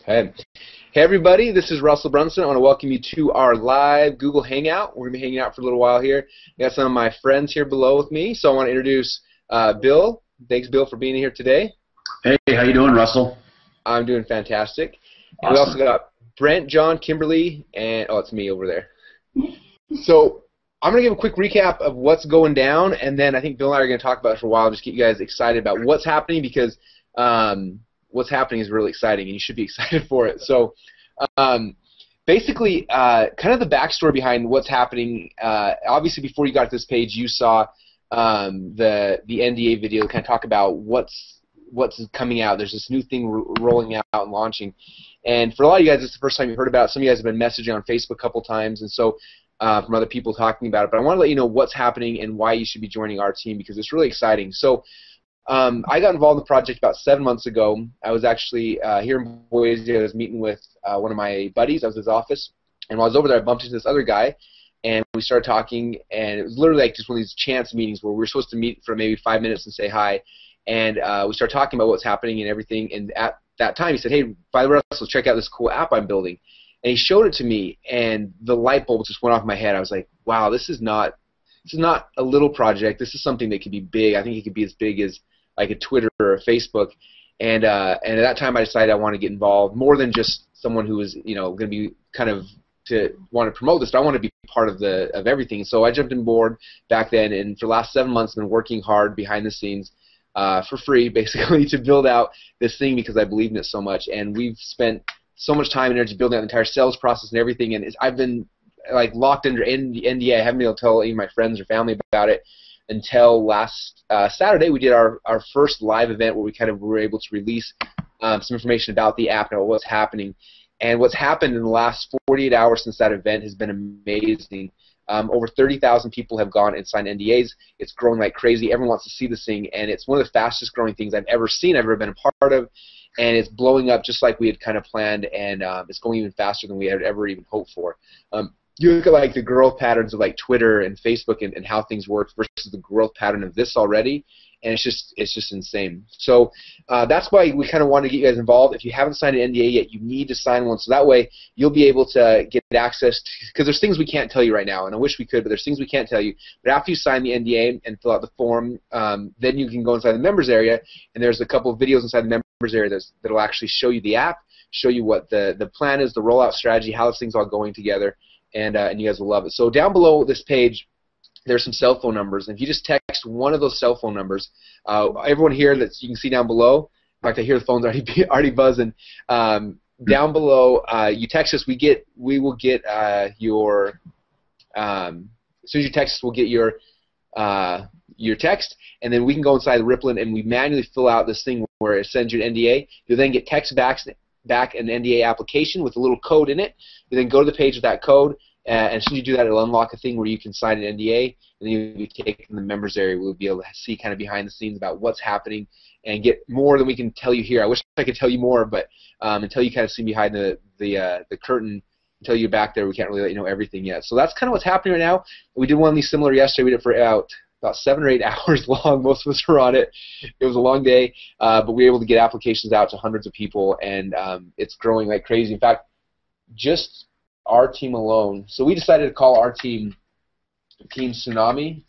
Hey. Hey everybody, this is Russell Brunson. I want to welcome you to our live Google Hangout. We're going to be hanging out for a little while here. I got some of my friends here below with me, so I want to introduce Bill. Thanks, Bill, for being here today. Hey, how you doing, Russell? I'm doing fantastic. Awesome. And we also got Brent, John, Kimberly, and it's me over there. So I'm going to give a quick recap of what's going down, and then I think Bill and I are going to talk about it for a while, just get you guys excited about what's happening, because what's happening is really exciting, and you should be excited for it. So basically, kind of the backstory behind what's happening. Obviously, before you got to this page, you saw the NDA video kind of talk about what's coming out. There's this new thing rolling out and launching. And for a lot of you guys, it's the first time you've heard about it. Some of you guys have been messaging on Facebook a couple times, and so from other people talking about it. But I want to let you know what's happening and why you should be joining our team, because it's really exciting. So I got involved in the project about 7 months ago. I was actually here in Boise. I was meeting with one of my buddies. I was at his office, and while I was over there, I bumped into this other guy, and we started talking, and it was literally like just one of these chance meetings where we were supposed to meet for maybe 5 minutes and say hi, and we started talking about what's happening and everything, and at that time he said, hey, by the way, Russell, check out this cool app I'm building. And he showed it to me, and the light bulb just went off my head. I was like, wow, this is not a little project. This is something that could be big. I think it could be as big as like a Twitter or a Facebook. And at that time I decided I want to get involved more than just someone who was, going to be kind of to want to promote this, but I want to be part of everything. So I jumped on board back then, and for the last 7 months I've been working hard behind the scenes for free, basically, to build out this thing because I believe in it so much. And we've spent so much time and energy building out the entire sales process and everything, and I've been like locked under NDA. I haven't been able to tell any of my friends or family about it until last Saturday. We did our first live event where we kind of were able to release some information about the app and about what's happening. And what's happened in the last 48 hours since that event has been amazing. Over 30,000 people have gone and signed NDAs. It's growing like crazy. Everyone wants to see this thing, and it's one of the fastest growing things I've ever seen, I've ever been a part of. And it's blowing up just like we had kind of planned, and it's going even faster than we had ever even hoped for. You look at like the growth patterns of like Twitter and Facebook and how things work versus the growth pattern of this already, and it's just insane. So that's why we kind of want to get you guys involved. If you haven't signed an NDA yet, you need to sign one, so that way you'll be able to get access to, because there's things we can't tell you right now, and I wish we could, but there's things we can't tell you. But after you sign the NDA and fill out the form, then you can go inside the members area, and there's a couple of videos inside the members area that'll actually show you the app, show you what the plan is, the rollout strategy, how this thing's all going together. And you guys will love it. So down below this page, there's some cell phone numbers. And if you just text one of those cell phone numbers, everyone here that you can see down below, in fact, I hear the phone's already buzzing. Down below, you text us. We will get your. As soon as you text us, we'll get your text, and then we can go inside the Rippln and we manually fill out this thing where it sends you an NDA. You'll then get text back an NDA application with a little code in it. You then go to the page with that code, and as soon as you do that, it'll unlock a thing where you can sign an NDA, and then you'll be taken to the members area. We'll be able to see kind of behind the scenes about what's happening and get more than we can tell you here. I wish I could tell you more, but until you kind of see behind the curtain, until you're back there, we can't really let you know everything yet. So that's kind of what's happening right now. We did one of these similar yesterday. We did it for about 7 or 8 hours long. Most of us were on it. It was a long day, but we were able to get applications out to hundreds of people, and it's growing like crazy. In fact, just our team alone. So we decided to call our team Team Tsunami,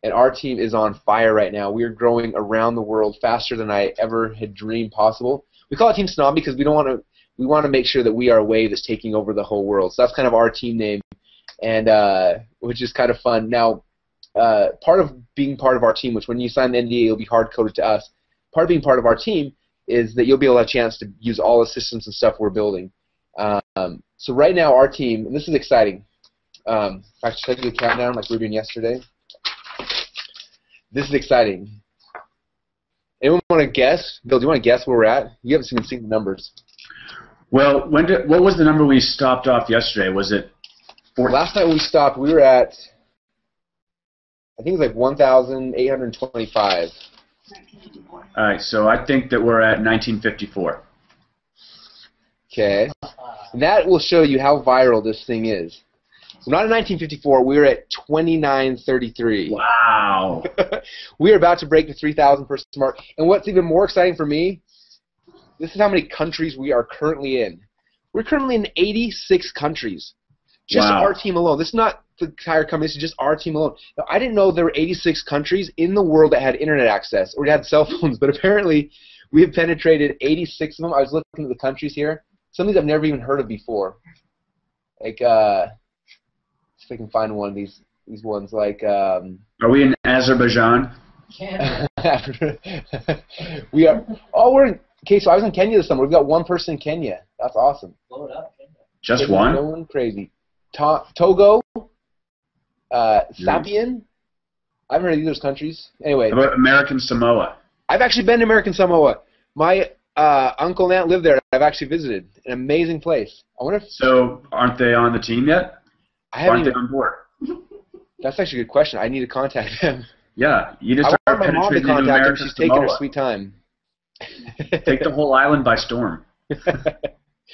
and our team is on fire right now. We are growing around the world faster than I ever had dreamed possible. We call it Team Tsunami because we want to make sure that we are a wave that's taking over the whole world. So that's kind of our team name, and which is kind of fun. Now, part of being part of our team, which when you sign the NDA, it'll be hard-coded to us. Part of being part of our team is that you'll be able to have a chance to use all the systems and stuff we're building. So right now, our team, and this is exciting. In fact, should I do the countdown like we were doing yesterday? This is exciting. Anyone want to guess? Bill, do you want to guess where we're at? You haven't even seen the numbers. Well, what was the number we stopped off yesterday? Was it 14? Last night when we stopped, we were at, I think it was like 1,825. All right, so I think that we're at 1954. Okay. That will show you how viral this thing is. So not in 1954, we were at 2933. Wow. We are about to break the 3,000 person mark. And what's even more exciting for me This is how many countries we are currently in. We're currently in 86 countries. Just Wow. our team alone. This is not the entire company. This is just our team alone. Now, I didn't know there were 86 countries in the world that had internet access or had cell phones, but apparently we have penetrated 86 of them. I was looking at the countries here. Some of these I've never even heard of before. Like, if I can find one of these ones. Like, Are we in Azerbaijan? Canada. we are. Oh, we're in. Okay, so I was in Kenya this summer. We've got one person in Kenya. That's awesome. Blow it up, Canada. Just one? Going crazy. Togo, Sapien. I haven't heard of either of those countries. Anyway, How about American Samoa? I've actually been to American Samoa. My uncle and aunt live there. I've actually visited. An amazing place. I wonder if So aren't they on the team yet? I haven't Aren't they even. on board? That's actually a good question. I need to contact them. Yeah, you just I start want my mom to penetrating into contact her. American She's taking her Samoa. sweet time. Take the whole island by storm.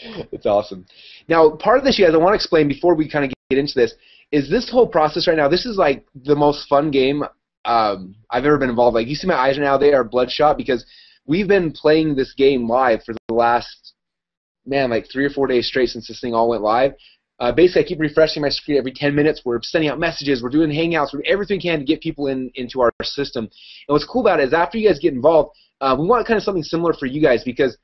It's awesome. Now, part of this, you guys, I want to explain before we kind of get into this, is this whole process right now, this is like the most fun game I've ever been involved in. Like, you see my eyes right now, they are bloodshot because we've been playing this game live for the last, like 3 or 4 days straight since this thing all went live. Basically, I keep refreshing my screen every 10 minutes. We're sending out messages. We're doing Hangouts. We're doing everything we can to get people into our system. And what's cool about it is after you guys get involved, we want kind of something similar for you guys because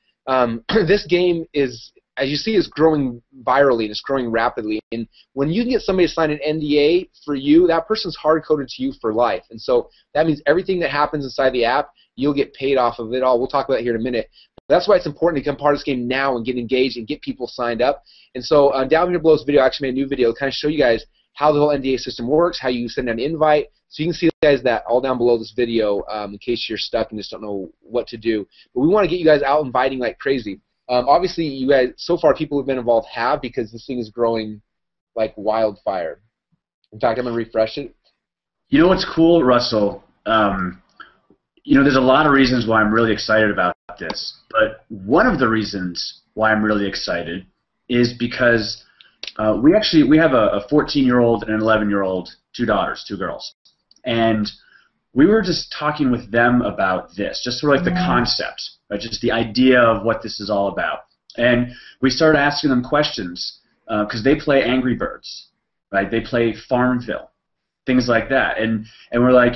this game is, as you see, is growing virally and it's growing rapidly. And when you can get somebody to sign an NDA for you, that person's hard-coded to you for life. And so that means everything that happens inside the app, you'll get paid off of it all. We'll talk about that here in a minute. That's why it's important to become part of this game now and get engaged and get people signed up. And so down here below this video, I actually made a new video to kind of show you guys how the whole NDA system works, how you send an invite. So you can see, guys, that all down below this video in case you're stuck and just don't know what to do. But we want to get you guys out inviting like crazy. Obviously, you guys, so far, people who've been involved have because this thing is growing like wildfire. In fact, I'm going to refresh it. You know what's cool, Russell? There's a lot of reasons why I'm really excited about this, but one of the reasons why I'm really excited is because we have a 14-year-old and an 11-year-old, 2 daughters, 2 girls, and we were just talking with them about this, just sort of like the concept, right? Just the idea of what this is all about, and we started asking them questions because they play Angry Birds, right? They play Farmville, things like that, and we're like,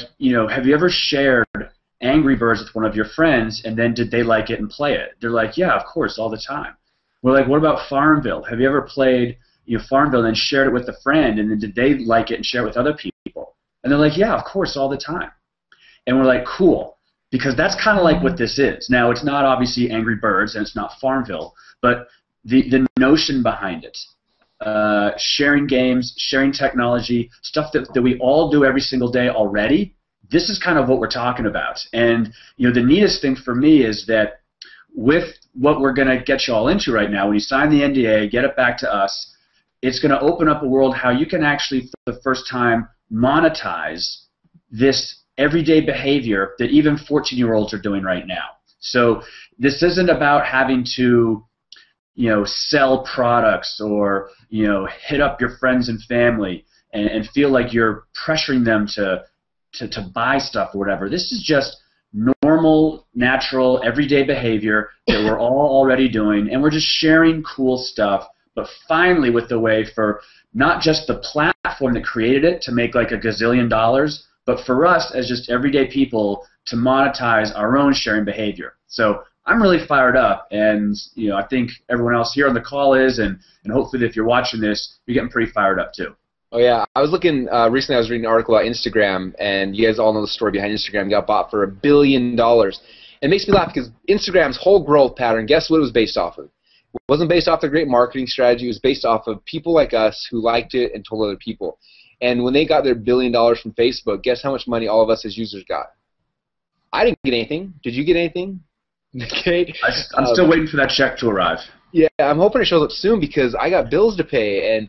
have you ever shared Angry Birds with one of your friends, and then did they like it and play it? They're like, yeah, of course, all the time. We're like, what about Farmville? Have you ever played Farmville and then shared it with a friend, and then did they like it and share it with other people? And they're like, yeah, of course, all the time. And we're like, cool, because that's kind of like what this is. Now, it's not obviously Angry Birds, and it's not Farmville, but the notion behind it, sharing games, sharing technology, stuff that we all do every single day already, this is kind of what we're talking about. And the neatest thing for me is that with what we're going to get you all into right now, when you sign the NDA, get it back to us, it's going to open up a world how you can actually, for the first time, monetize this everyday behavior that even 14-year-olds are doing right now. So this isn't about having to sell products or hit up your friends and family and feel like you're pressuring them to buy stuff or whatever. This is just normal, natural, everyday behavior that we're all already doing, and we're just sharing cool stuff, but finally with the way for not just the platform that created it to make like $1 gazillion, but for us as just everyday people to monetize our own sharing behavior. So I'm really fired up, and I think everyone else here on the call is, and hopefully if you're watching this, you're getting pretty fired up too. Oh, yeah. I was looking, recently I was reading an article about Instagram, and you guys all know the story behind Instagram. It got bought for $1 billion. And it makes me laugh because Instagram's whole growth pattern, guess what it was based off of? It wasn't based off their great marketing strategy. It was based off of people like us who liked it and told other people. And when they got their $1 billion from Facebook, guess how much money all of us as users got? I didn't get anything. Did you get anything? Okay. I'm still waiting for that check to arrive. Yeah, I'm hoping it shows up soon because I got bills to pay. And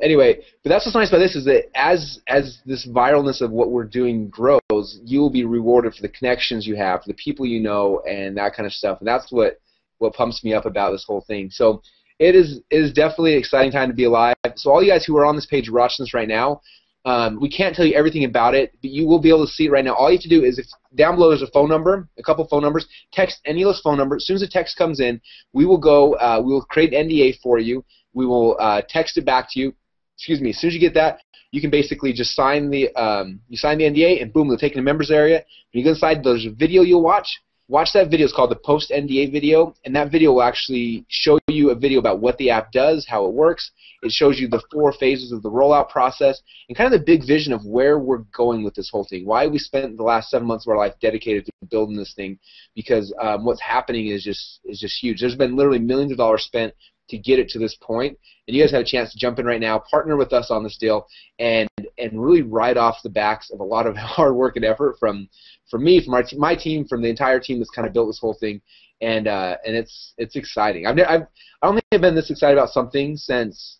anyway, but that's what's nice about this is that as this viralness of what we're doing grows, you will be rewarded for the connections you have, for the people you know, and that kind of stuff. And that's what pumps me up about this whole thing. So it is definitely an exciting time to be alive. So all you guys who are on this page watching this right now, We can't tell you everything about it, but you will be able to see it right now. All you have to do is, if down below there's a phone number, a couple phone numbers, text any of those phone numbers. As soon as the text comes in, we will go, we will create an NDA for you. We will text it back to you. Excuse me. As soon as you get that, you can basically just sign the NDA, and boom, it'll take you to the members area. When you go inside, there's a video you'll watch. Watch that video. It's called the post NDA video, and that video will actually show you a video about what the app does, how it works. It shows you the 4 phases of the rollout process and kind of the big vision of where we're going with this whole thing. Why we spent the last 7 months of our life dedicated to building this thing, because what's happening is just huge. There's been literally millions of dollars spent to get it to this point, and you guys have a chance to jump in right now, partner with us on this deal, and really ride off the backs of a lot of hard work and effort from me, from my team, from the entire team that's kind of built this whole thing, and it's exciting. I don't think I've been this excited about something since,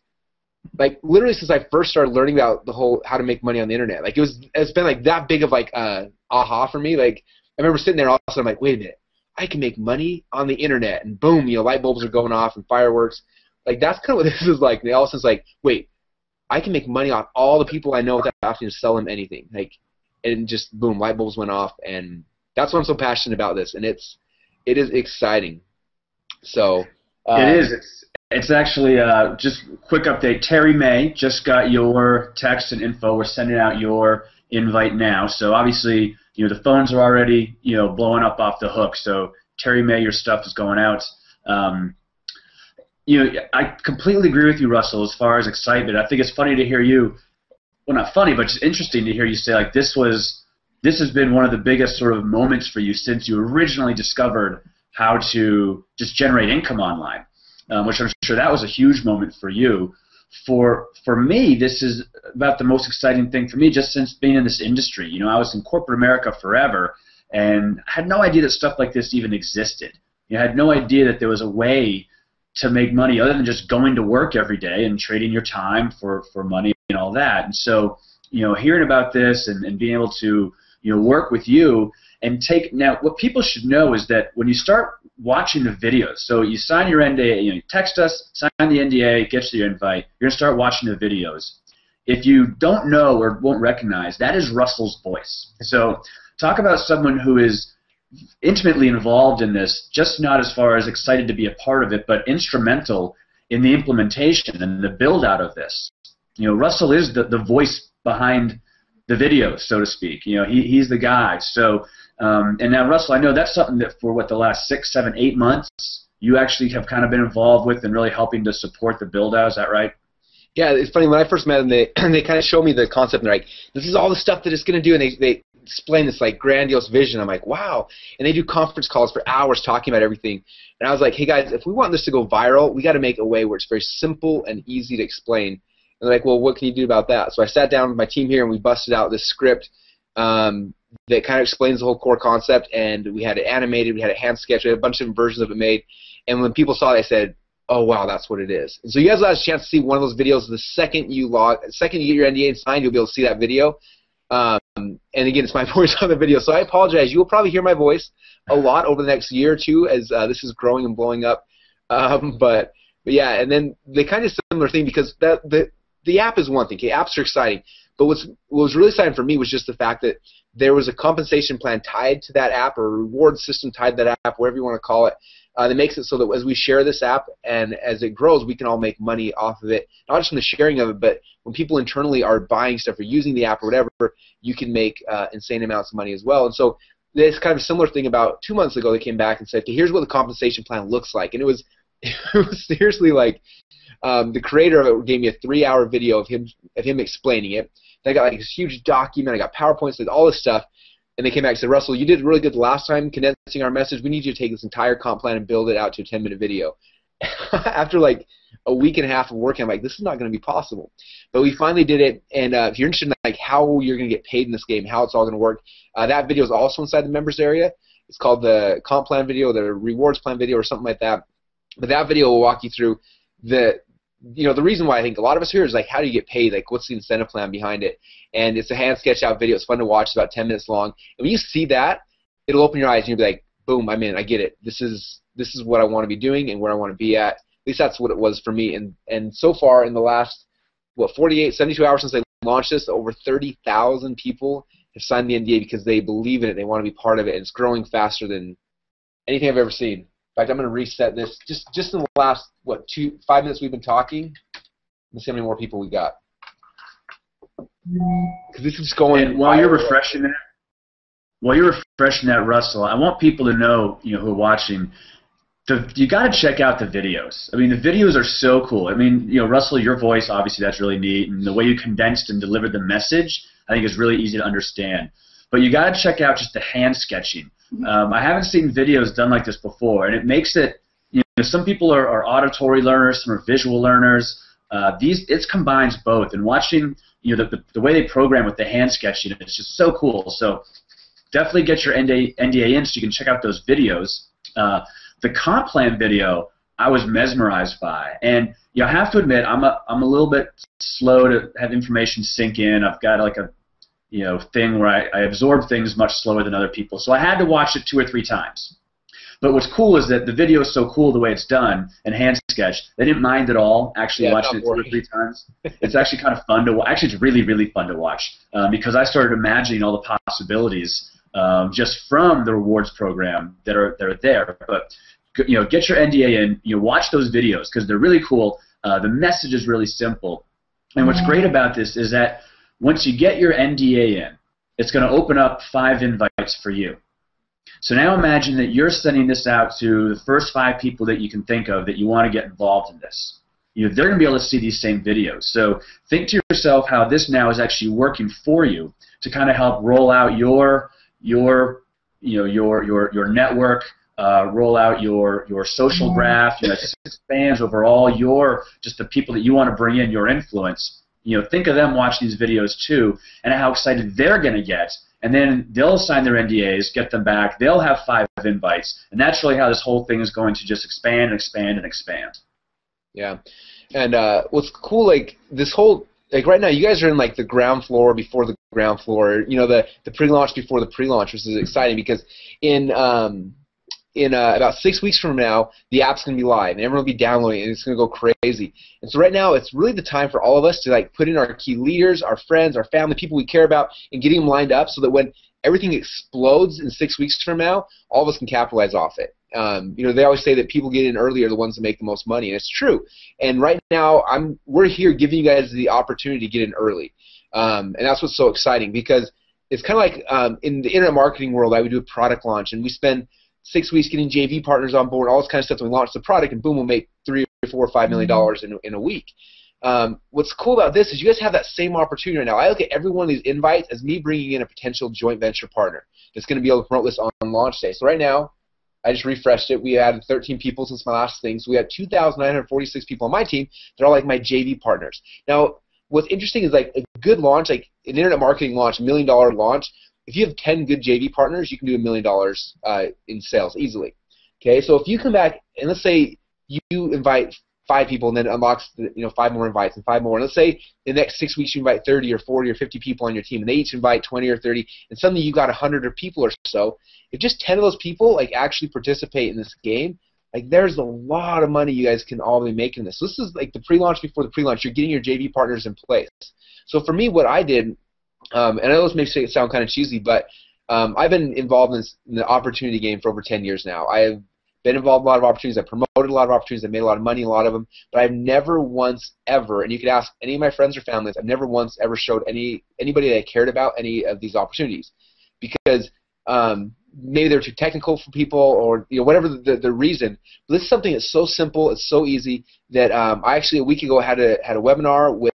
like, literally since I first started learning about the whole how to make money on the internet. Like, it's been like that big of like aha for me. Like, I remember sitting there all of a sudden, I'm like, wait a minute, I can make money on the internet, and boom, light bulbs are going off and fireworks. Like, that's kind of what this is like. And all of a sudden, it's like, wait, I can make money off all the people I know without having to sell them anything. Like, and just boom, light bulbs went off, and that's why I'm so passionate about this. And it is exciting. So it is. It's actually just quick update. Terry May just got your text and info. We're sending out your invite now. So obviously, the phones are already blowing up off the hook. So Terry May, your stuff is going out. I completely agree with you, Russell, as far as excitement. I think it's funny to hear you. Well, not funny, but just interesting to hear you say, like, this has been one of the biggest sort of moments for you since you originally discovered how to just generate income online, which I'm sure that was a huge moment for you. For me, this is about the most exciting thing for me just since being in this industry. I was in corporate America forever and had no idea that stuff like this even existed. I had no idea that there was a way to make money other than just going to work every day and trading your time for money and all that. And so, hearing about this and being able to, work with you and now what people should know is that when you start watching the videos, so you sign your NDA, you text us, sign the NDA, get your invite, you're going to start watching the videos. If you don't know or won't recognize, that is Russell's voice. So talk about someone who is intimately involved in this, just not as far as excited to be a part of it, but instrumental in the implementation and the build out of this. Russell is the voice behind the videos, so to speak. He's the guy. So, and now, Russell, I know that's something that for the last 6, 7, 8 months, you actually have kind of been involved with and really helping to support the build out. Is that right? Yeah, it's funny. When I first met them, they kind of showed me the concept, and they're like, this is all the stuff that it's going to do, and they explain this like grandiose vision. I'm like, wow. And they do conference calls for hours talking about everything. And I was like, hey guys, if we want this to go viral, we got to make a way where it's very simple and easy to explain. And they're like, well, what can you do about that? So I sat down with my team here and we busted out this script that kind of explains the whole core concept, and we had it animated, we had it hand sketched, we had a bunch of different versions of it made. And when people saw it, they said, oh wow, that's what it is. And so you guys will have a chance to see one of those videos the second you get your NDA and signed, you'll be able to see that video. And again, it's my voice on the video, so I apologize. You will probably hear my voice a lot over the next year or two as this is growing and blowing up. But yeah, and then the kind of similar thing, because the app is one thing. Okay, apps are exciting, but what was really exciting for me was just the fact that there was a compensation plan tied to that app, or a reward system tied to that app, whatever you want to call it, that makes it so that as we share this app and as it grows, we can all make money off of it, not just from the sharing of it, but when people internally are buying stuff or using the app or whatever, you can make insane amounts of money as well. And so this kind of a similar thing about 2 months ago, they came back and said, okay, here's what the compensation plan looks like. And it was seriously like the creator of it gave me a 3-hour video of him explaining it. And I got like this huge document, I got PowerPoints, like all this stuff. And they came back and said, Russell, you did really good the last time condensing our message. We need you to take this entire comp plan and build it out to a 10-minute video. After like a week and a half of working, I'm like, this is not going to be possible. But we finally did it. And if you're interested in like how you're going to get paid in this game, how it's all going to work, that video is also inside the members area. It's called the comp plan video, the rewards plan video, or something like that. But that video will walk you through the reason why I think a lot of us here is like, how do you get paid? Like, what's the incentive plan behind it? And it's a hand sketch out video. It's fun to watch. It's about 10 minutes long. And when you see that, it'll open your eyes and you'll be like, boom, I'm in. I get it. This is what I want to be doing and where I want to be at. At least that's what it was for me. And so far in the last 48, 72 hours since I launched this, over 30,000 people have signed the NDA because they believe in it. They want to be part of it, and it's growing faster than anything I've ever seen. In fact, I'm going to reset this. Just in the last, 5 minutes we've been talking, let's see how many more people we got. Because this is going. And while you're refreshing that, Russell, I want people to know, who are watching, you got to check out the videos. I mean, the videos are so cool. I mean, Russell, your voice, obviously, that's really neat, and the way you condensed and delivered the message, I think is really easy to understand. But you got to check out just the hand sketching. I haven't seen videos done like this before, and it makes it. Some people are auditory learners, some are visual learners. It combines both, and watching the way they program with the hand sketching, it's just so cool. So definitely get your NDA in so you can check out those videos. The comp plan video I was mesmerized by, and I have to admit I'm a little bit slow to have information sink in. I've got like a thing where I absorb things much slower than other people, so I had to watch it 2 or 3 times. But what's cool is that the video is so cool the way it's done and hand sketched. They didn't mind at all actually watching it 2 or 3 times. It's actually kind of fun to watch. Actually, it's really, really fun to watch because I started imagining all the possibilities just from the rewards program that are there. But get your NDA in. Watch those videos because they're really cool. The message is really simple. And what's great about this is that once you get your NDA in, it's going to open up 5 invites for you. So now imagine that you're sending this out to the first 5 people that you can think of that you want to get involved in this. They're going to be able to see these same videos. So think to yourself how this now is actually working for you to kind of help roll out your network, roll out your social graph. It just expands over all just the people that you want to bring in, your influence. Think of them watching these videos too, and how excited they're going to get. And then they'll sign their NDAs, get them back. They'll have 5 invites, and that's really how this whole thing is going to just expand and expand and expand. Yeah, and what's cool, this whole, right now, you guys are in the ground floor before the ground floor. The pre-launch before the pre-launch, which is exciting because in about 6 weeks from now, the app's going to be live, and everyone will be downloading it, and it's going to go crazy. And so right now, it's really the time for all of us to put in our key leaders, our friends, our family, people we care about, and getting them lined up so that when everything explodes in 6 weeks from now, all of us can capitalize off it. They always say that people get in early are the ones that make the most money, and it's true. And right now, we're here giving you guys the opportunity to get in early, and that's what's so exciting because it's kind of in the internet marketing world, I would do a product launch, and we spend 6 weeks getting JV partners on board, all this kind of stuff. And we launch the product, and boom, we'll make $3 or $4 or $5 million in a week. What's cool about this is you guys have that same opportunity right now. I look at every one of these invites as me bringing in a potential joint venture partner that's going to be able to promote this on launch day. So right now, I just refreshed it. We added 13 people since my last thing. So we had 2,946 people on my team. They're all my JV partners. Now, what's interesting is a good launch, an internet marketing launch, $1 million launch. If you have 10 good JV partners, you can do $1 million in sales easily. Okay, so if you come back and let's say you invite 5 people and then unlocks 5 more invites and 5 more, and let's say in the next 6 weeks you invite 30 or 40 or 50 people on your team, and they each invite 20 or 30, and suddenly you got 100 people or so. If just 10 of those people actually participate in this game, there's a lot of money you guys can all be making this. So this is the pre-launch before the pre-launch. You're getting your JV partners in place. So for me, what I did. And I know this may sound kind of cheesy, but I've been involved in the opportunity game for over 10 years now. I have been involved in a lot of opportunities. I've promoted a lot of opportunities. I've made a lot of money in a lot of them. But I've never once ever, and you could ask any of my friends or families, I've never once ever showed anybody that I cared about any of these opportunities because maybe they're too technical for people or whatever the reason. But this is something that's so simple, it's so easy that I actually a week ago had a webinar with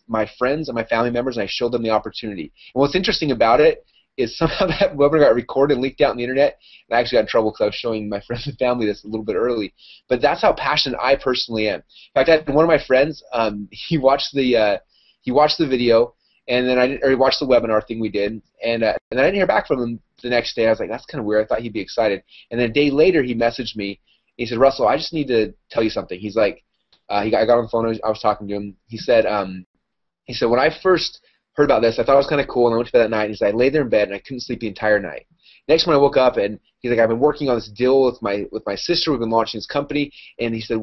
my friends and my family members, and I showed them the opportunity. And what's interesting about it is somehow that webinar got recorded and leaked out on the internet, and I actually got in trouble because I was showing my friends and family this a little bit early. But that's how passionate I personally am. In fact, I had one of my friends, he watched the video, and then he watched the webinar thing we did, and I didn't hear back from him the next day. I was like, that's kind of weird. I thought he'd be excited. And then a day later, he messaged me. He said, Russell, I just need to tell you something. He's like, I got on the phone. I was talking to him. He said, when I first heard about this, I thought it was kind of cool, and I went to bed that night, and he said, I lay there in bed, and I couldn't sleep the entire night. Next morning I woke up and he's like, I've been working on this deal with my sister. We've been launching this company, and he said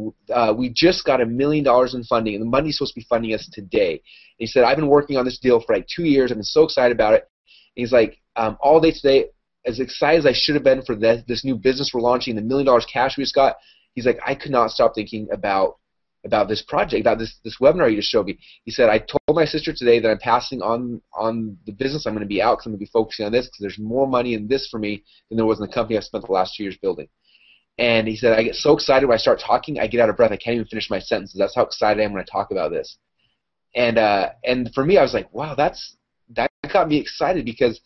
we just got $1 million in funding, and the money's supposed to be funding us today. And he said I've been working on this deal for like 2 years. I've been so excited about it. And he's like, all day today, as excited as I should have been for this new business we're launching, the $1 million cash we just got. He's like, I could not stop thinking about this project, about this webinar you just showed me. He said, I told my sister today that I'm passing on the business. I'm going to be out because I'm going to be focusing on this because there's more money in this for me than there was in the company I spent the last 2 years building. And he said, I get so excited when I start talking, I get out of breath. I can't even finish my sentences. That's how excited I am when I talk about this. And for me, I was like, wow, that got me excited because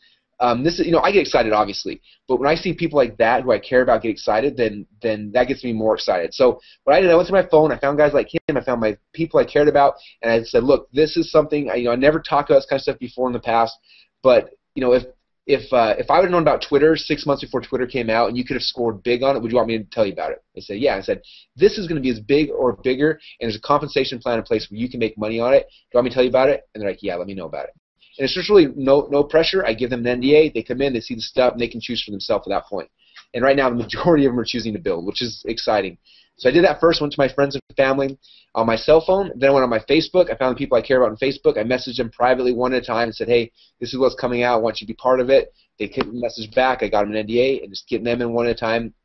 this is, I get excited obviously, but when I see people like that who I care about get excited, then that gets me more excited. So what I did, I went through my phone, I found guys like him, I found my people I cared about, and I said, look, this is something I never talked about this kind of stuff before in the past, but if I would have known about Twitter 6 months before Twitter came out and you could have scored big on it, would you want me to tell you about it? They said, yeah. I said, this is going to be as big or bigger, and there's a compensation plan in place where you can make money on it. Do you want me to tell you about it? And they're like, yeah, let me know about it. And it's just really no pressure. I give them an NDA. They come in, they see the stuff, and they can choose for themselves at that point. And right now, the majority of them are choosing to build, which is exciting. So I did that first, went to my friends and family on my cell phone. Then I went on my Facebook. I found the people I care about on Facebook. I messaged them privately one at a time and said, hey, this is what's coming out. I want you to be part of it. They couldn't message back. I got them an NDA and just getting them in one at a time.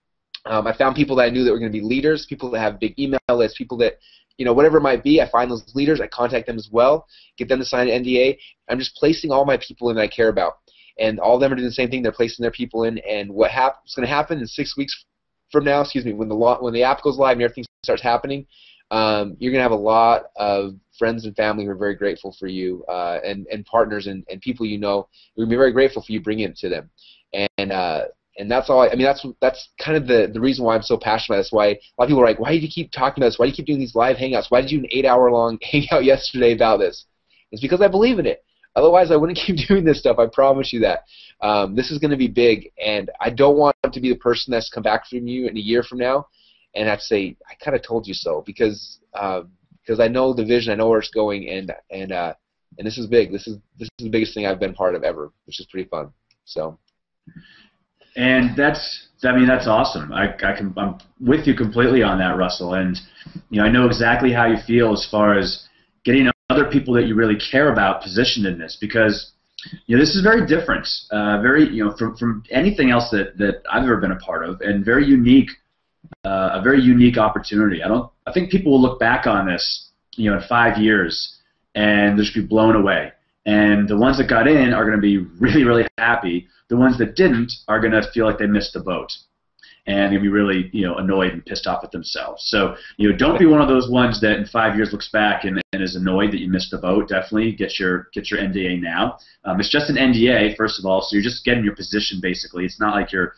I found people that I knew that were going to be leaders, people that have big email lists, people that, whatever it might be, I find those leaders, I contact them as well, get them to sign an NDA. I'm just placing all my people in that I care about. And all of them are doing the same thing. They're placing their people in. And what's going to happen in 6 weeks from now, when the app goes live and everything starts happening, you're going to have a lot of friends and family who are very grateful for you, and partners and people who are going to be very grateful for you bringing it to them. And that's all. That's kind of the reason why I'm so passionate about this. Why a lot of people are like, why do you keep talking about this? Why do you keep doing these live hangouts? Why did you do an 8-hour-long hangout yesterday about this? It's because I believe in it. Otherwise, I wouldn't keep doing this stuff. I promise you that. This is going to be big, and I don't want to be the person that's come back from you in a year from now and have to say, I kind of told you so, because I know the vision, I know where it's going, and this is big. This is the biggest thing I've been part of ever, which is pretty fun. So. And that's awesome. I'm with you completely on that, Russell. And I know exactly how you feel as far as getting other people that you really care about positioned in this, because this is very different, from anything else that I've ever been a part of, and very unique, a very unique opportunity. I think people will look back on this, in 5 years, and they'll just be blown away. And the ones that got in are going to be really, really happy. The ones that didn't are going to feel like they missed the boat, and they're going to be really, annoyed and pissed off at themselves. So, don't be one of those ones that in 5 years looks back and is annoyed that you missed the boat. Definitely get your NDA now. It's just an NDA, first of all, so you're just getting your position basically. It's not like you're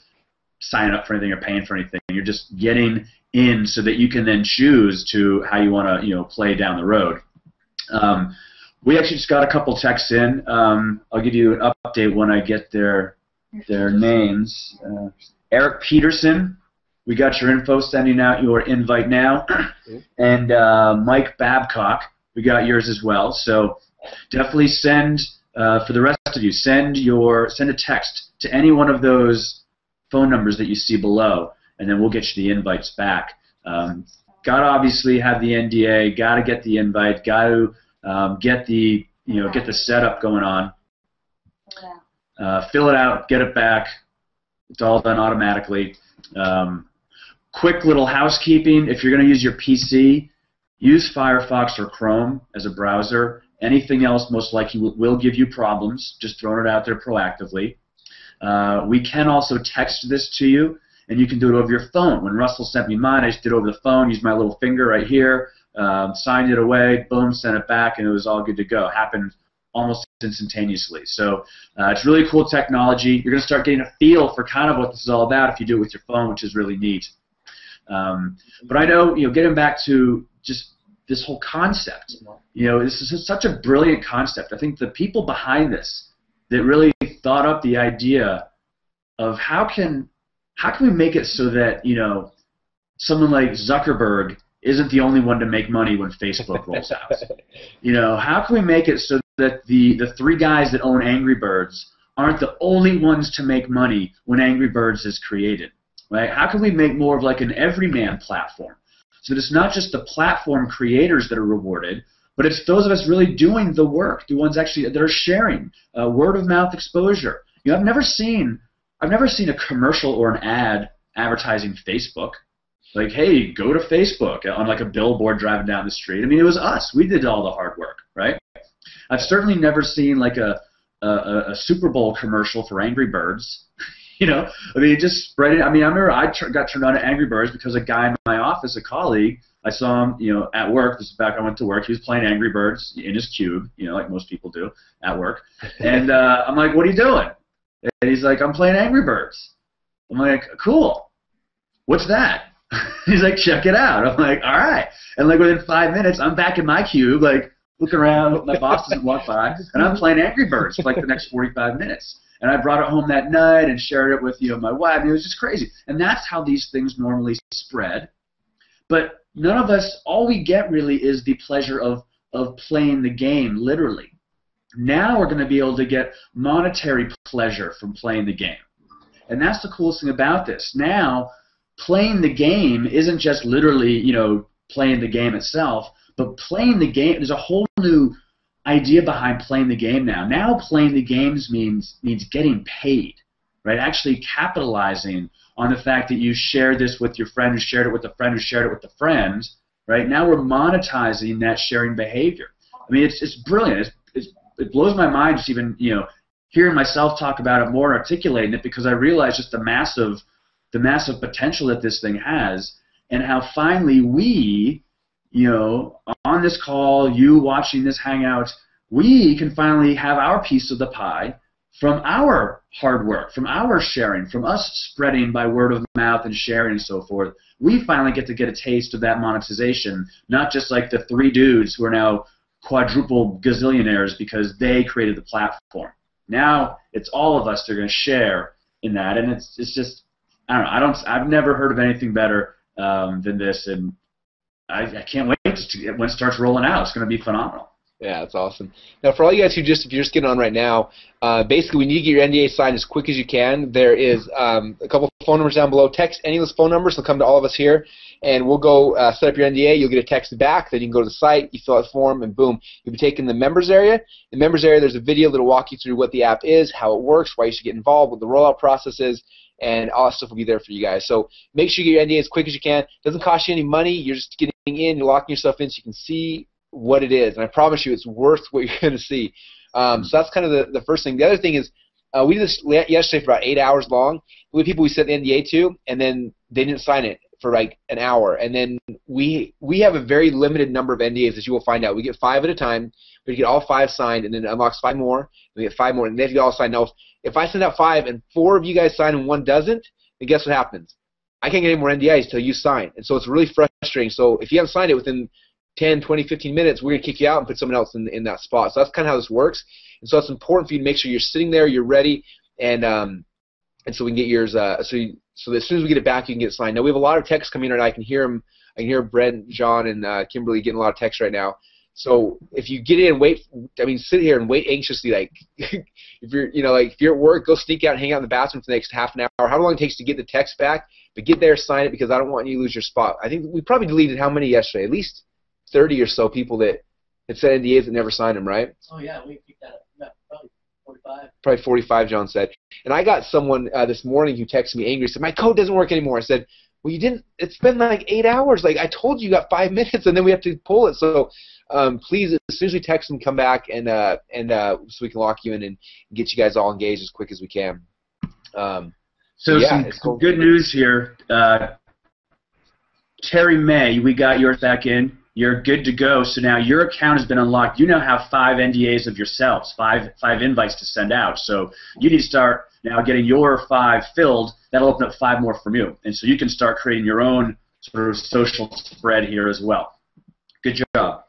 signing up for anything or paying for anything. You're just getting in so that you can then choose to how you want to, play down the road. We actually just got a couple texts in. I'll give you an update when I get their names. Eric Peterson, we got your info, sending out your invite now. And Mike Babcock, we got yours as well. So definitely send, for the rest of you, send a text to any one of those phone numbers that you see below, and then we'll get you the invites back. Got to obviously have the NDA, got to get the invite, got to get the setup going on. Fill it out, get it back. It's all done automatically. Quick little housekeeping: if you're going to use your PC, use Firefox or Chrome as a browser. Anything else most likely will give you problems. Just throwing it out there proactively. We can also text this to you, and you can do it over your phone. When Russell sent me mine, I just did it over the phone, used my little finger right here, signed it away, boom, sent it back, and it was all good to go. Happened almost instantaneously. So it's really cool technology. You're going to start getting a feel for kind of what this is all about if you do it with your phone, which is really neat. But I know, getting back to just this whole concept, this is such a brilliant concept. I think the people behind this that really thought up the idea of how can we make it so that, someone like Zuckerberg isn't the only one to make money when Facebook rolls out. How can we make it so that the three guys that own Angry Birds aren't the only ones to make money when Angry Birds is created, right? How can we make more of like an everyman platform? So that it's not just the platform creators that are rewarded, but it's those of us really doing the work, the ones actually that are sharing word of mouth exposure. You know, I've never seen a commercial or an ad advertising Facebook. Like, hey, go to Facebook on like a billboard driving down the street. I mean, it was us. We did all the hard work, right? I've certainly never seen like a Super Bowl commercial for Angry Birds. You know, I mean, it just spread it. I mean, I remember got turned on to Angry Birds because a guy in my office, a colleague, I saw him, you know, at work. This is back when I went to work. He was playing Angry Birds in his cube, you know, like most people do at work. And I'm like, what are you doing? And he's like, I'm playing Angry Birds. I'm like, cool. What's that? He's like, check it out. I'm like, all right. And like within 5 minutes, I'm back in my cube, like looking around. My boss doesn't walk by, and I'm playing Angry Birds for like the next 45 minutes. And I brought it home that night and shared it with, you know, my wife. And it was just crazy. And that's how these things normally spread. But none of us, all we get really is the pleasure of playing the game, literally. Now we're going to be able to get monetary pleasure from playing the game. And that's the coolest thing about this. Now, playing the game isn't just literally, you know, playing the game itself, but playing the game, there's a whole new idea behind playing the game now. Now playing the games means getting paid, right? Actually capitalizing on the fact that you shared this with your friend who shared it with a friend who shared it with a friend, right? Now we're monetizing that sharing behavior. I mean, it's brilliant. It blows my mind just even, you know, hearing myself talk about it more, articulating it, because I realize just the massive potential that this thing has, and how finally we, you know, on this call, you watching this hangout, we can finally have our piece of the pie from our hard work, from our sharing, from us spreading by word of mouth and sharing and so forth. We finally get to get a taste of that monetization, not just like the 3 dudes who are now quadruple gazillionaires because they created the platform. Now it's all of us that are going to share in that, and it's just, I don't know. I've never heard of anything better than this, and I can't wait when it starts rolling out. It's going to be phenomenal. Yeah, that's awesome. Now, for all you guys if you're just getting on right now, basically we need to get your NDA signed as quick as you can. There is a couple phone numbers down below. Text any of those phone numbers. They'll come to all of us here, and we'll go set up your NDA. You'll get a text back. Then you can go to the site, you fill out the form, and boom, you'll be taken to the members area. In the members area, there's a video that will walk you through what the app is, how it works, why you should get involved, what the rollout process is, and all that stuff will be there for you guys. So make sure you get your NDA as quick as you can. It doesn't cost you any money. You're just getting in, you're locking yourself in so you can see what it is. And I promise you it's worth what you're going to see. So that's kind of the first thing. The other thing is we did this yesterday for about 8 hours long. We had people we sent the NDA to, and then they didn't sign it for like an hour. And then we have a very limited number of NDAs, as you will find out. We get 5 at a time. We get all 5 signed, and then it unlocks 5 more. We get 5 more, and they have to get all signed. Now, if I send out 5 and 4 of you guys sign and 1 doesn't, then guess what happens? I can't get any more NDAs until you sign. And so it's really frustrating. So if you haven't signed it within 10, 20, 15 minutes, we're going to kick you out and put someone else in that spot. So that's kind of how this works. And so it's important for you to make sure you're sitting there, you're ready, and so we can get yours. So as soon as we get it back, you can get it signed. Now we have a lot of texts coming in right now. I can hear them. I can hear Brent, John, and Kimberly getting a lot of texts right now. So if you get in, sit here and wait anxiously. Like if you're at work, go sneak out and hang out in the bathroom for the next half an hour. However long it takes to get the text back, but get there, sign it, because I don't want you to lose your spot. I think we probably deleted how many yesterday? At least 30 or so people that had sent NDAs that never signed them, right? Oh yeah, we picked that up. Yeah, probably 45. Probably 45, John said. And I got someone this morning who texted me angry, said, my code doesn't work anymore. I said, well, you didn't. It's been like 8 hours. Like I told you, you got 5 minutes, and then we have to pull it. So please, as soon as we text them, come back and so we can lock you in and get you guys all engaged as quick as we can. So yeah, some good news here. Terry May, we got yours back in. You're good to go. So now your account has been unlocked. You now have 5 NDAs of yourselves, five invites to send out. So you need to start now getting your 5 filled. That'll open up 5 more from you. And so you can start creating your own sort of social spread here as well. Good job.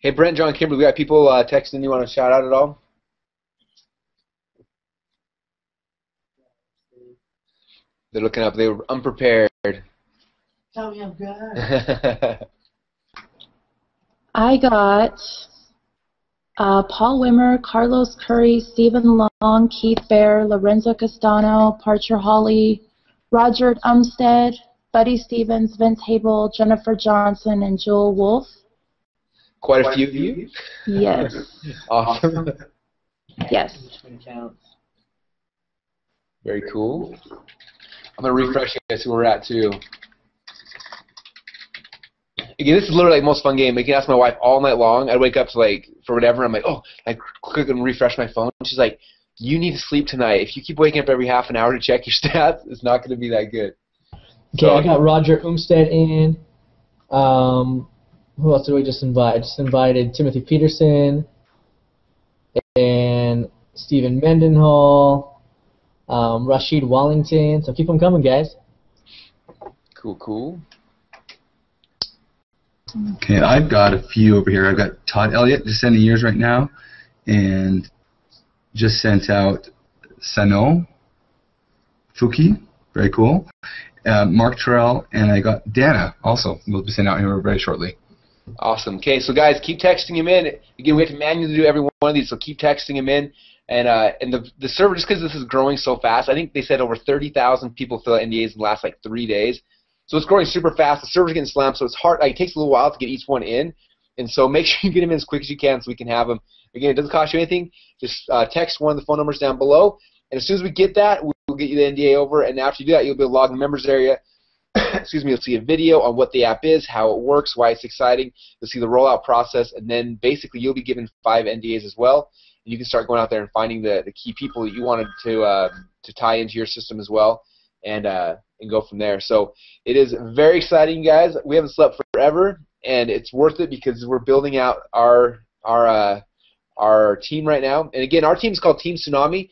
Hey, Brent, John, Kimberly, we got people texting. You want to shout out at all? They're looking up. They were unprepared. Tell me I'm good. I got Paul Wimmer, Carlos Curry, Stephen Long, Keith Bear, Lorenzo Castano, Parcher Hawley, Roger Umstead, Buddy Stevens, Vince Hable, Jennifer Johnson, and Jewel Wolfe. Quite a few of you? Yes. Awesome. Yes. Very cool. I'm going to refresh you guys see where we're at, too. Again, this is literally like the most fun game. I can ask my wife all night long. I'd wake up to, like, for whatever. I'm like, oh, I click and refresh my phone. She's like, you need to sleep tonight. If you keep waking up every half an hour to check your stats, it's not going to be that good. Okay, I got Roger Umstead in. Who else did we just invite? I just invited Timothy Peterson and Stephen Mendenhall, Rashid Wallington. So keep them coming, guys. Cool. Okay, I've got a few over here. I've got Todd Elliott just sending yours right now, and just sent out Sano Fuki. Very cool. Mark Terrell, and I got Dana also. We'll be sending out here very shortly. Awesome. Okay, so guys, keep texting him in. Again, we have to manually do every one of these, so keep texting him in. And the server, just because this is growing so fast, I think they said over 30,000 people fill out NDAs in the last like 3 days. So it's growing super fast. The server's getting slammed, so it's hard. Like, it takes a little while to get each one in. And so make sure you get them in as quick as you can so we can have them. Again, it doesn't cost you anything. Just text one of the phone numbers down below. And as soon as we get that, we'll get you the NDA over. And after you do that, you'll be able to log in the members area. Excuse me, you'll see a video on what the app is, how it works, why it's exciting. You'll see the rollout process, and then basically you'll be given 5 NDAs as well. And you can start going out there and finding the key people that you wanted to tie into your system as well, and go from there. So it is very exciting, guys. We haven't slept forever, and it's worth it because we're building out our team right now. And again, our team is called Team Tsunami.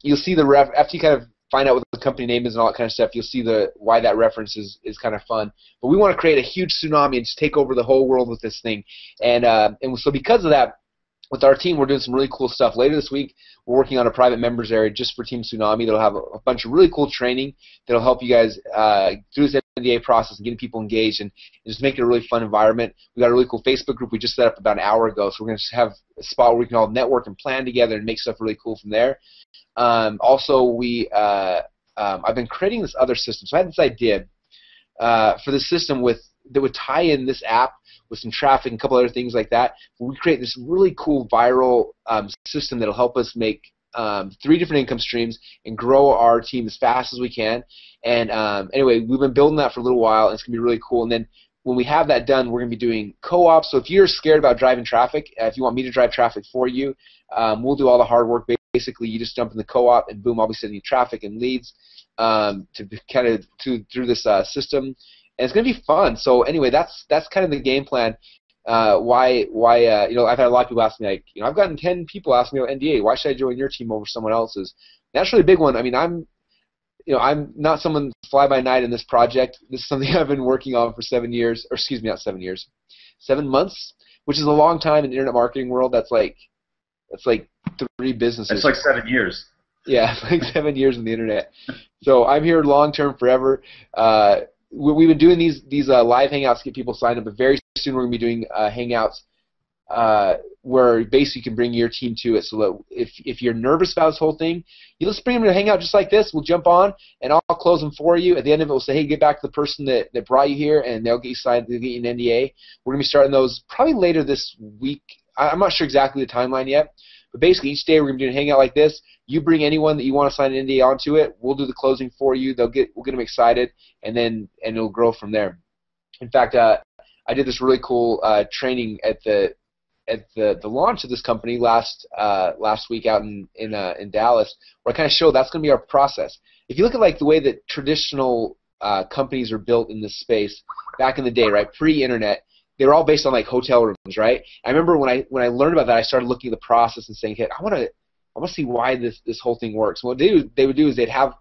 You'll see the after you kind of find out what the company name is and all that kind of stuff, you'll see why that reference is kind of fun. But we want to create a huge tsunami and just take over the whole world with this thing. And so because of that, with our team, we're doing some really cool stuff. Later this week, we're working on a private members area just for Team Tsunami that'll have a bunch of really cool training that'll help you guys through this NDA process and getting people engaged and just make it a really fun environment. We got a really cool Facebook group we just set up about an hour ago, so we're going to have a spot where we can all network and plan together and make stuff really cool from there. Also, I've been creating this other system. So I had this idea for this system that would tie in this app with some traffic and a couple other things like that. We create this really cool viral system that'll help us make 3 different income streams and grow our team as fast as we can. And anyway, we've been building that for a little while, and it's going to be really cool. And then when we have that done, we're going to be doing co-ops. So if you're scared about driving traffic, if you want me to drive traffic for you, we'll do all the hard work. Basically, you just jump in the co-op, and boom, I'll be sending you traffic and leads through this system. And it's going to be fun. So anyway, that's kind of the game plan. Why I've had a lot of people ask me, like, I've gotten 10 people asking me about NDA. Why should I join your team over someone else's? And that's really a big one. I mean, I'm not someone fly by night in this project. This is something I've been working on for 7 years, or excuse me, not 7 years, 7 months, which is a long time in the internet marketing world. That's like 3 businesses. It's like 7 years. Yeah, it's like 7 years in the internet. So I'm here long term, forever. We've been doing these live hangouts to get people signed up, but very soon we're going to be doing hangouts where basically you can bring your team to it. So that if you're nervous about this whole thing, you just bring them to a hangout just like this. We'll jump on, and I'll close them for you. At the end of it, we'll say, hey, get back to the person that brought you here, and they'll get you signed. They'll get you an NDA. We're going to be starting those probably later this week. I'm not sure exactly the timeline yet. But basically, each day we're going to be doing a hangout like this. You bring anyone that you want to sign an NDA onto it. We'll do the closing for you. We'll get them excited, and it'll grow from there. In fact, I did this really cool training at the launch of this company last week out in Dallas, where I kind of showed that's going to be our process. If you look at like the way that traditional companies are built in this space back in the day, right, pre-internet. They were all based on like hotel rooms, right? I remember when I learned about that, I started looking at the process and saying, hey, I want to see why this whole thing works. And what they would do is they'd have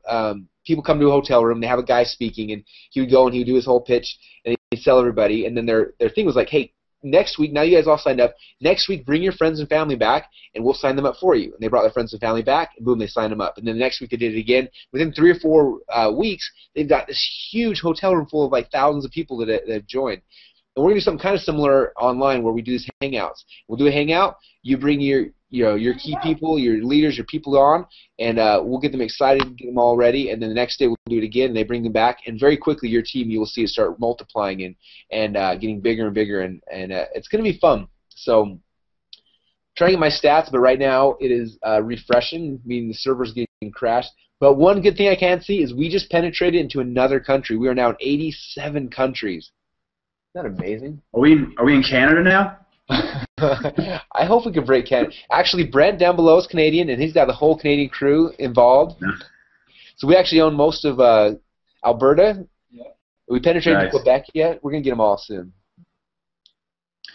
people come to a hotel room, they have a guy speaking, and he would go and he would do his whole pitch, and he'd sell everybody. And then their thing was like, hey, next week, now you guys all signed up. Next week, bring your friends and family back, and we'll sign them up for you. And they brought their friends and family back, and boom, they signed them up. And then the next week they did it again. Within 3 or 4 weeks, they've got this huge hotel room full of like thousands of people that have joined. And we're going to do something kind of similar online where we do these hangouts. We'll do a hangout. You bring your key people, your leaders, your people on, and we'll get them excited, get them all ready, and then the next day we'll do it again, and they bring them back, and very quickly your team, you will see it start multiplying and getting bigger and bigger, and it's going to be fun. So I'm trying to get my stats, but right now it is refreshing, meaning the server's getting crashed. But one good thing I can see is we just penetrated into another country. We are now in 87 countries. Isn't that amazing? Are we in Canada now? I hope we can break Canada. Actually, Brent down below is Canadian, and he's got the whole Canadian crew involved. Yeah. So we actually own most of Alberta. Yeah. We penetrated into Quebec yet. We're going to get them all soon.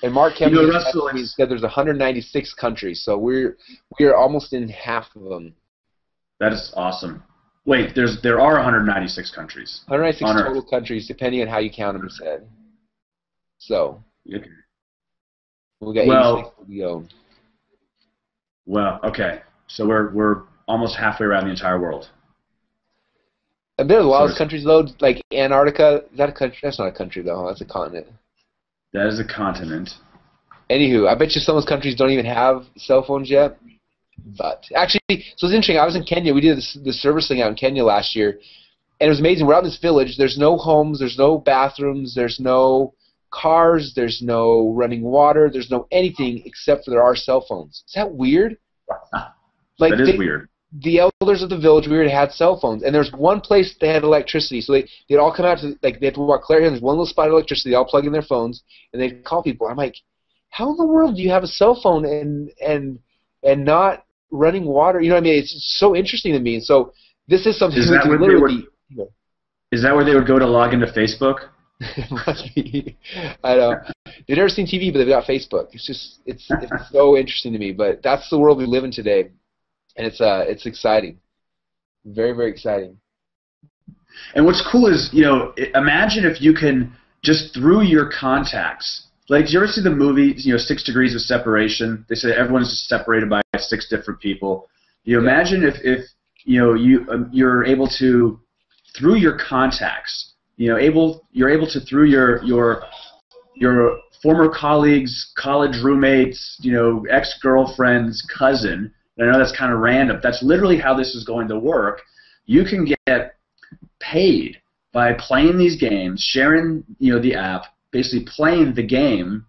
And Mark Kemp said there's 196 countries, so we're almost in half of them. That is awesome. Wait, there are 196 countries. 196 total countries, depending on how you count them, he said. So okay. We got 86 to go. Well, okay. So we're almost halfway around the entire world. And there's a lot of countries though, like Antarctica. Is that a country? That's not a country though. That's a continent. That is a continent. Anywho, I bet you some of those countries don't even have cell phones yet. But actually, so it's interesting. I was in Kenya. We did the service thing out in Kenya last year, and it was amazing. We're out in this village. There's no homes. There's no bathrooms. There's no cars. There's no running water. There's no anything except for there are cell phones. Is that weird? Like that is weird. The elders of the village had cell phones, and there's one place they had electricity. So they'd all come out to they had to walk clear here. And there's one little spot of electricity. They all plug in their phones, and they'd call people. I'm like, how in the world do you have a cell phone and not running water? You know what I mean? It's so interesting to me. And so this is something that can literally. Is that where they would go to log into Facebook? It must be. I know. They've never seen TV, but they've got Facebook. It's so interesting to me. But that's the world we live in today, and it's exciting, very, very exciting. And what's cool is, imagine if you can just through your contacts. Like, do you ever see the movie, 6 Degrees of Separation? They say everyone's just separated by 6 different people. Imagine if you're able to, through your contacts, you're able to through your former colleagues, college roommates, ex-girlfriend's cousin. And I know that's kind of random. That's literally how this is going to work. You can get paid by playing these games, sharing the app, basically playing the game,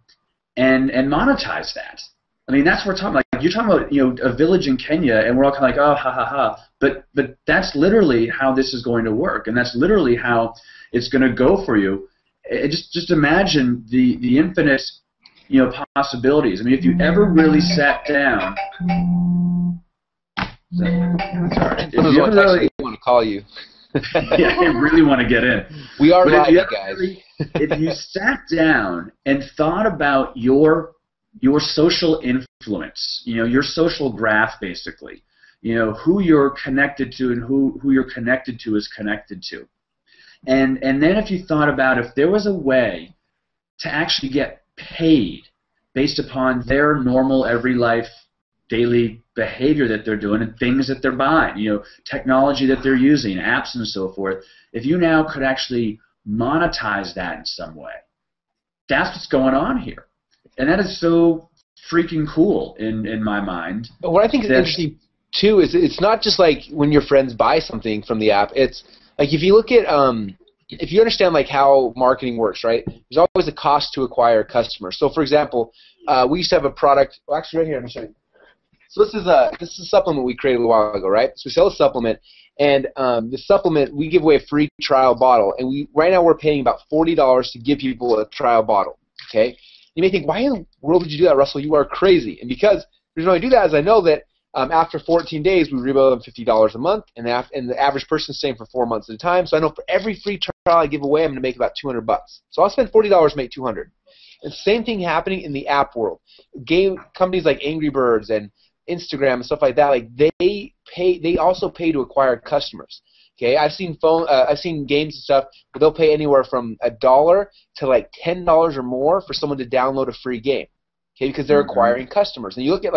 and monetize that. I mean, that's what we're talking about. Like, you're talking about a village in Kenya, and we're all kind of like, oh, ha ha ha. But that's literally how this is going to work, and that's literally how it's going to go for you. Just imagine the infinite possibilities. I mean, if you ever really sat down. Sorry. If you ever really want to call you. Yeah, I really want to get in. We are live, guys. If you sat down and thought about your social influence, your social graph, basically, who you're connected to and who you're connected to is connected to, and then if you thought about if there was a way to actually get paid based upon their normal, every life, daily behavior that they're doing and things that they're buying, technology that they're using, apps and so forth, if you now could actually monetize that in some way, that's what's going on here. And that is so freaking cool in my mind. But what I think is interesting, too, is it's not just like when your friends buy something from the app. It's like if you look at, if you understand like how marketing works, right, there's always a cost to acquire a customer. So, for example, we used to have a product, well, actually right here, let me show you. So this is a supplement we created a while ago, right? So we sell a supplement, and the supplement, we give away a free trial bottle, and right now we're paying about $40 to give people a trial bottle, okay? You may think, why in the world would you do that, Russell? You are crazy. And because the reason why I do that is I know that after 14 days, we rebill them $50 a month, and the average person is staying for 4 months at a time. So I know for every free trial I give away, I'm going to make about $200. So I'll spend $40 to make $200. And same thing happening in the app world. Game companies like Angry Birds and Instagram and stuff like that, like they also pay to acquire customers. Okay, I've seen games and stuff where they'll pay anywhere from $1 to like $10 or more for someone to download a free game. Okay, because they're acquiring customers. And you look at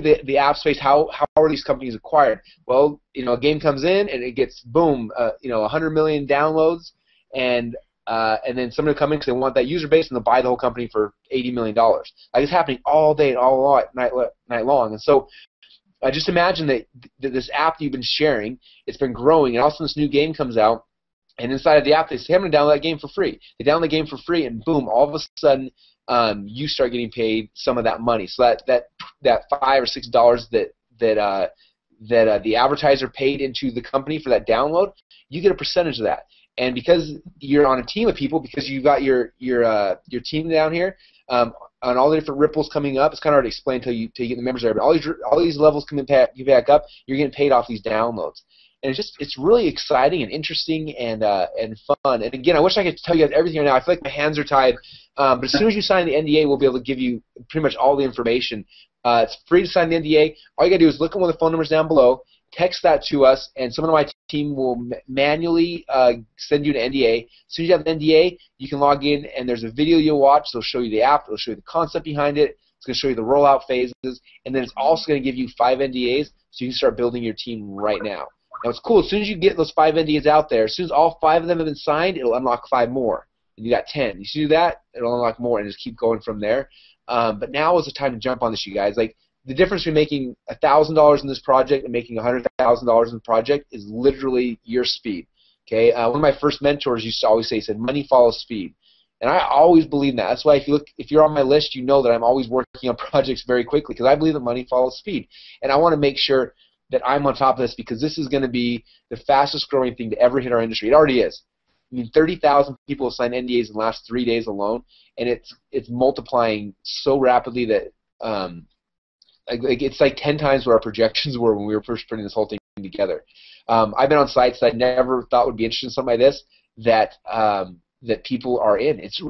the app space. How are these companies acquired? Well, a game comes in and it gets boom, 100 million downloads, and and then somebody will come in because they want that user base, and they'll buy the whole company for $80 million. Like, it's happening all day and all night long. And so just imagine that this app that you've been sharing, it's been growing, and all of a sudden this new game comes out, and inside of the app they say, I'm going to download that game for free. They download the game for free, and boom, all of a sudden you start getting paid some of that money. So that $5 or $6 that the advertiser paid into the company for that download, you get a percentage of that. And because you're on a team of people, because you've got your team down here, on all the different ripples coming up, it's kind of hard to explain until you get the members there. But all these levels coming back up, you're getting paid off these downloads, and it's really exciting and interesting and fun. And again, I wish I could tell you guys everything right now. I feel like my hands are tied. But as soon as you sign the NDA, we'll be able to give you pretty much all the information. It's free to sign the NDA. All you gotta do is look at one of the phone numbers down below, text that to us, and someone on my team will manually send you an NDA. As soon as you have an NDA, you can log in, and there's a video you'll watch. It'll show you the app. It'll show you the concept behind it. It's going to show you the rollout phases, and then it's also going to give you 5 NDAs, so you can start building your team right now. Now, it's cool. As soon as you get those 5 NDAs out there, as soon as all 5 of them have been signed, it'll unlock 5 more. And you got 10. You see that? It'll unlock more, and just keep going from there. But now is the time to jump on this, you guys. Like, the difference between making $1,000 in this project and making $100,000 in the project is literally your speed. Okay, one of my first mentors used to always say, he said, "Money follows speed," and I always believe that. That's why if you're on my list, you know that I'm always working on projects very quickly because I believe that money follows speed, and I want to make sure that I'm on top of this because this is going to be the fastest growing thing to ever hit our industry. It already is. I mean, 30,000 people have signed NDAs in the last 3 days alone, and it's multiplying so rapidly that it's like 10 times what our projections were when we were first putting this whole thing together. I've been on sites that I never thought would be interested in something like this that people are in. It's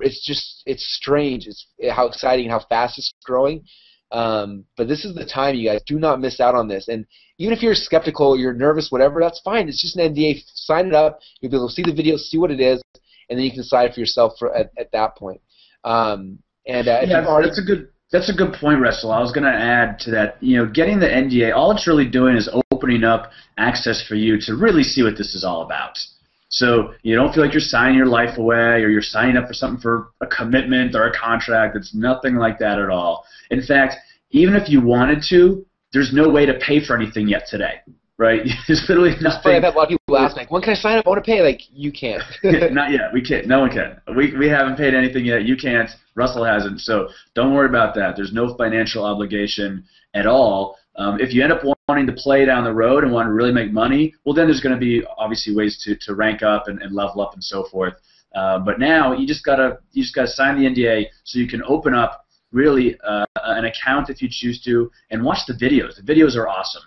strange. It's how exciting and how fast it's growing. But this is the time, you guys. Do not miss out on this. And even if you're skeptical, or you're nervous, whatever, that's fine. It's just an NDA. Sign it up. You'll be able to see the video, see what it is, and then you can decide for yourself at that point. That's a good point, Russell. I was going to add to that, getting the NDA, all it's really doing is opening up access for you to really see what this is all about. So you don't feel like you're signing your life away or you're signing up for something for a commitment or a contract. It's nothing like that at all. In fact, even if you wanted to, there's no way to pay for anything yet today, right? There's literally nothing. I've had a lot of people ask, like, when can I sign up? I want to pay. Like, you can't. Not yet. We can't. No one can. We haven't paid anything yet. You can't. Russell hasn't. So don't worry about that. There's no financial obligation at all. If you end up wanting to play down the road and want to really make money, well, then there's going to be obviously ways to rank up and level up and so forth. But now you just gotta sign the NDA so you can open up really an account if you choose to and watch the videos. The videos are awesome.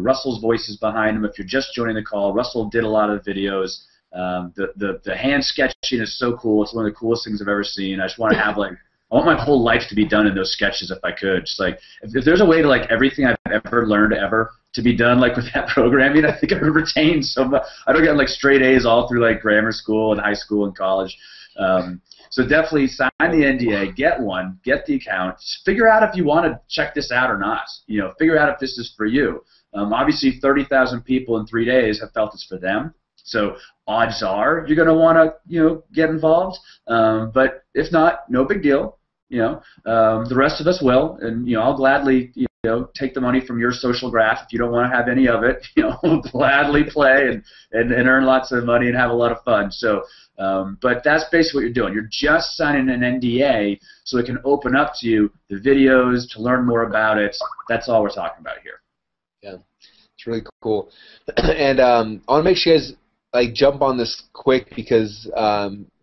Russell's voice is behind them. If you're just joining the call, Russell did a lot of the videos. The hand sketching is so cool. It's one of the coolest things I've ever seen. I just want to have I want my whole life to be done in those sketches if I could. Just if there's a way to everything I've ever learned ever to be done with that programming, I think I would retain so much. I don't get straight A's all through grammar school and high school and college. So definitely sign the NDA, get one, get the account, figure out if you want to check this out or not. Figure out if this is for you. Obviously, 30,000 people in 3 days have felt it's for them. So odds are you're going to want to get involved. But if not, no big deal. The rest of us will, and I'll gladly take the money from your social graph if you don't want to have any of it. We'll gladly play and earn lots of money and have a lot of fun. So. But that's basically what you're doing. You're just signing an NDA so it can open up to you the videos to learn more about it. That's all we're talking about here. Yeah, it's really cool. And I want to make sure you guys jump on this quick because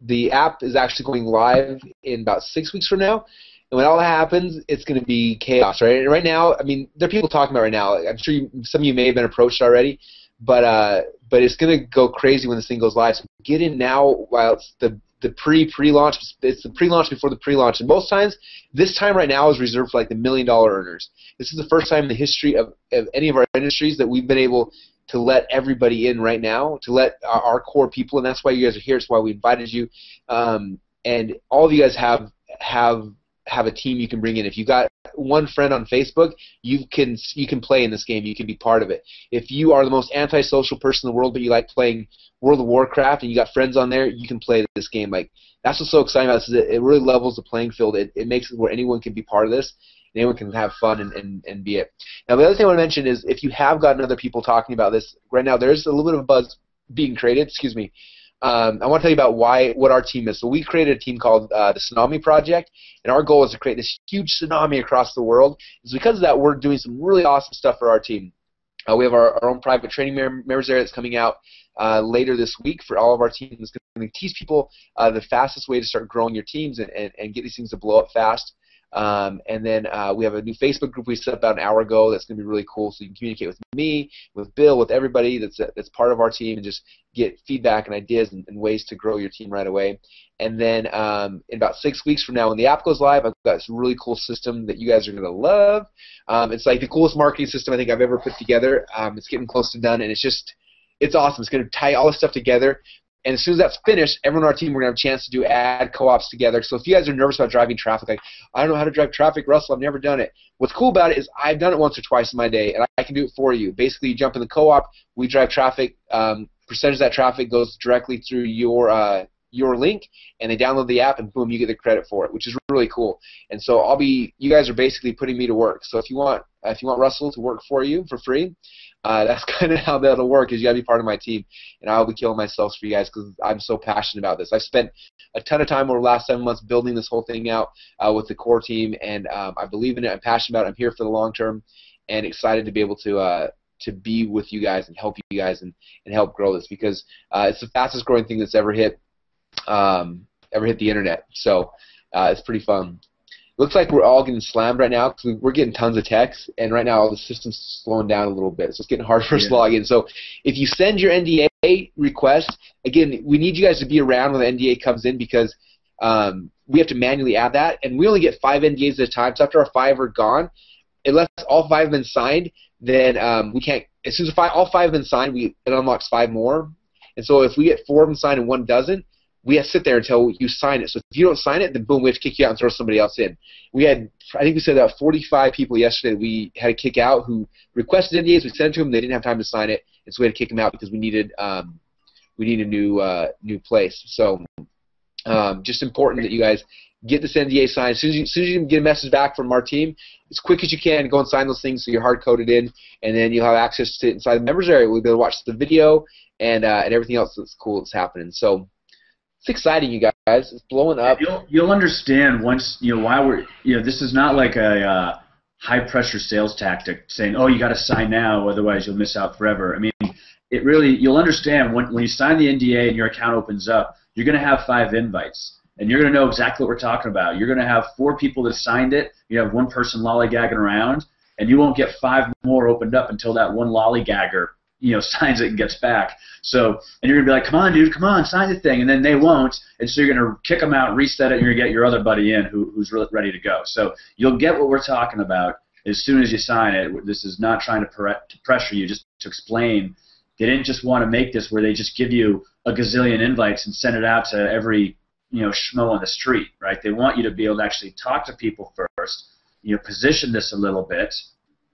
the app is actually going live in about 6 weeks from now. And when all that happens, it's going to be chaos, right? And right now, I mean, there are people talking about right now. I'm sure some of you may have been approached already. But it's going to go crazy when this thing goes live. So get in now while it's the pre-launch. It's the pre-launch before the pre-launch. And most times, this time right now is reserved for the $1 million earners. This is the first time in the history of any of our industries that we've been able to let everybody in right now, to let our core people, and that's why you guys are here. It's why we invited you. And all of you guys have a team you can bring in. If you've got one friend on Facebook, you can play in this game. You can be part of it. If you are the most antisocial person in the world, but you like playing World of Warcraft and you got friends on there, you can play this game. Like, that's what's so exciting about this, is it really levels the playing field. It makes it where anyone can be part of this. Anyone can have fun and be it. Now, the other thing I want to mention is if you have gotten other people talking about this, right now there's a little bit of a buzz being created. Excuse me. I want to tell you about what our team is. So we created a team called the Tsunami Project, and our goal is to create this huge tsunami across the world. It's because of that we're doing some really awesome stuff for our team. We have our own private training members area that's coming out later this week for all of our teams. It's going to teach people the fastest way to start growing your teams and get these things to blow up fast. And then we have a new Facebook group we set up about an hour ago that's going to be really cool, so you can communicate with me, with Bill, with everybody that's part of our team, and just get feedback and ideas and ways to grow your team right away. And then in about 6 weeks from now, when the app goes live, I've got this really cool system that you guys are going to love. It's like the coolest marketing system I think I've ever put together. It's getting close to done, and it's awesome. It's going to tie all this stuff together. And as soon as that's finished, everyone on our team, we're going to have a chance to do ad co-ops together. So if you guys are nervous about driving traffic, like, I don't know how to drive traffic, Russell, I've never done it. What's cool about it is I've done it once or twice in my day, and I can do it for you. Basically, you jump in the co-op, we drive traffic, percentage of that traffic goes directly through your link, and they download the app, and boom, you get the credit for it, which is really cool. And so you guys are basically putting me to work. So if you want Russell to work for you for free, that's kind of how that'll work, is you got to be part of my team, and I'll be killing myself for you guys because I'm so passionate about this. I've spent a ton of time over the last 7 months building this whole thing out with the core team, and I believe in it. I'm passionate about it. I'm here for the long term, and excited to be able to be with you guys and help you guys and help grow this, because it's the fastest growing thing that's ever hit the internet. So it's pretty fun. Looks like we're all getting slammed right now because we're getting tons of texts, and right now the system's slowing down a little bit, so it's getting hard for us to log in. So if you send your NDA request, again, we need you guys to be around when the NDA comes in, because we have to manually add that, and we only get 5 NDAs at a time. So after our 5 are gone, unless all 5 have been signed, then we can't. As soon as all 5 have been signed, it unlocks 5 more. And so if we get 4 of them signed and 1 doesn't, we have to sit there until you sign it. So if you don't sign it, then boom, we have to kick you out and throw somebody else in. I think we said about 45 people yesterday that we had to kick out who requested NDAs. We sent it to them. They didn't have time to sign it, and so we had to kick them out because we needed a new place. So just important that you guys get this NDA signed. As soon as you get a message back from our team, as quick as you can, go and sign those things so you're hard-coded in, and then you'll have access to it inside the members area. We'll be able to watch the video and everything else that's cool that's happening. So it's exciting, you guys. It's blowing up. You'll understand once, why we're, this is not like a high-pressure sales tactic saying, oh, you got to sign now, otherwise you'll miss out forever. I mean, you'll understand when you sign the NDA and your account opens up, you're going to have 5 invites, and you're going to know exactly what we're talking about. You're going to have 4 people that signed it. You have 1 person lollygagging around, and you won't get 5 more opened up until that one lollygagger signs it and gets back. So, and you're going to be like, come on, dude, come on, sign the thing. And then they won't. And so you're going to kick them out, reset it, and you're going to get your other buddy in who's really ready to go. So you'll get what we're talking about as soon as you sign it. This is not trying to pressure you, just to explain. They didn't just want to make this where they just give you a gazillion invites and send it out to every schmo on the street, right? They want you to be able to actually talk to people first, position this a little bit,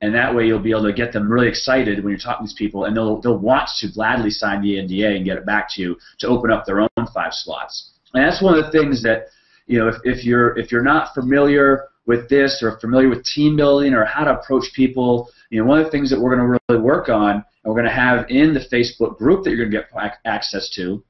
and that way you'll be able to get them really excited when you're talking to these people, and they'll want to gladly sign the NDA and get it back to you to open up their own 5 slots. And that's one of the things that, if you're not familiar with this or familiar with team building or how to approach people, one of the things that we're going to really work on and we're going to have in the Facebook group that you're going to get access to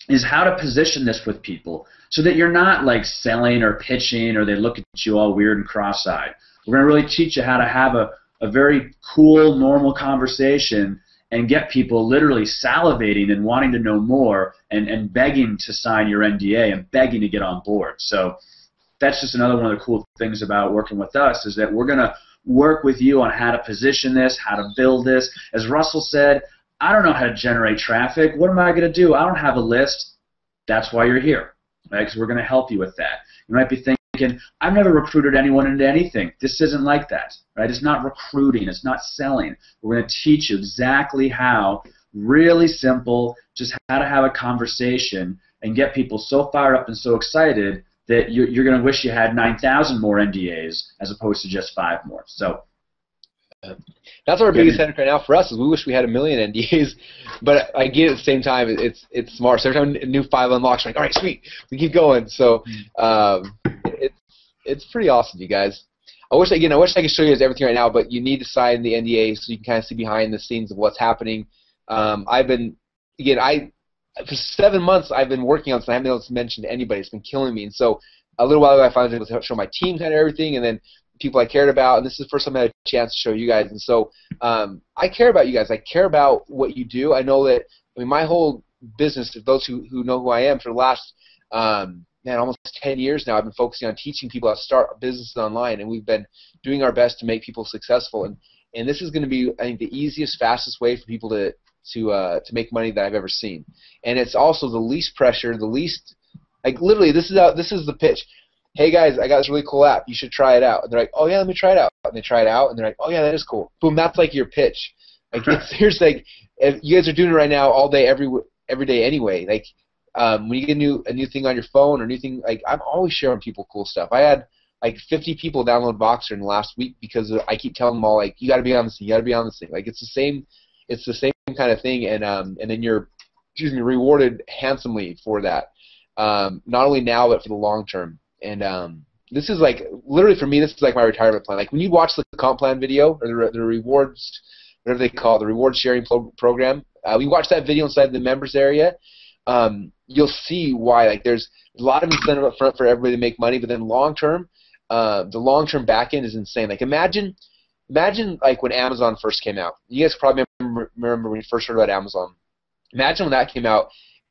is how to position this with people so that you're not like selling or pitching or they look at you all weird and cross-eyed. We're going to really teach you how to have a very cool, normal conversation and get people literally salivating and wanting to know more and begging to sign your NDA and begging to get on board. So that's just another one of the cool things about working with us, is that we're going to work with you on how to position this, how to build this. As Russell said, I don't know how to generate traffic. What am I going to do? I don't have a list. That's why you're here, right? Because we're going to help you with that. You might be thinking, I've never recruited anyone into anything. This isn't like that, right? It's not recruiting. It's not selling. We're going to teach you exactly how, really simple, just how to have a conversation and get people so fired up and so excited that you're going to wish you had 9,000 more NDAs as opposed to just 5 more. So that's our biggest headache right now for us is we wish we had 1 million NDAs, but I get at the same time it's smart. So every time a new file unlocks, we're like, all right, sweet, we keep going. So it's pretty awesome, you guys. I wish I could show you guys everything right now, but you need to sign the NDA so you can kind of see behind the scenes of what's happening. For 7 months I've been working on this, and I haven't been able to mention to anybody. It's been killing me. And so a little while ago I finally was able to show my team kind of everything, and then people I cared about, and this is the first time I had a chance to show you guys. And so I care about you guys. I care about what you do. I know that, my whole business, those who know who I am, for the last almost 10 years now, I've been focusing on teaching people how to start businesses online, and we've been doing our best to make people successful. And this is going to be, I think, the easiest, fastest way for people to make money that I've ever seen. And it's also the least pressure, the least, like, literally, this is the pitch. Hey guys, I got this really cool app. You should try it out. And they're like, oh yeah, let me try it out. And they try it out, and they're like, oh yeah, that is cool. Boom, that's like your pitch. Like, here's like, if you guys are doing it right now, all day, every day anyway. Like, when you get a new thing on your phone or a new thing, like, I'm always sharing people cool stuff. I had like 50 people download Boxer in the last week because I keep telling them all, like, you got to be on this thing, you got to be on this thing. Like, it's the same kind of thing, and then you're, rewarded handsomely for that. Not only now, but for the long term. And this is like, literally for me, this is like my retirement plan. Like, when you watch the comp plan video or the rewards, whatever they call it, the reward sharing program, we watch that video inside the members area. You'll see why. Like, there's a lot of incentive up front for everybody to make money, but then long term, the long term back end is insane. Like, imagine like when Amazon first came out. You guys probably remember when you first heard about Amazon. Imagine when that came out,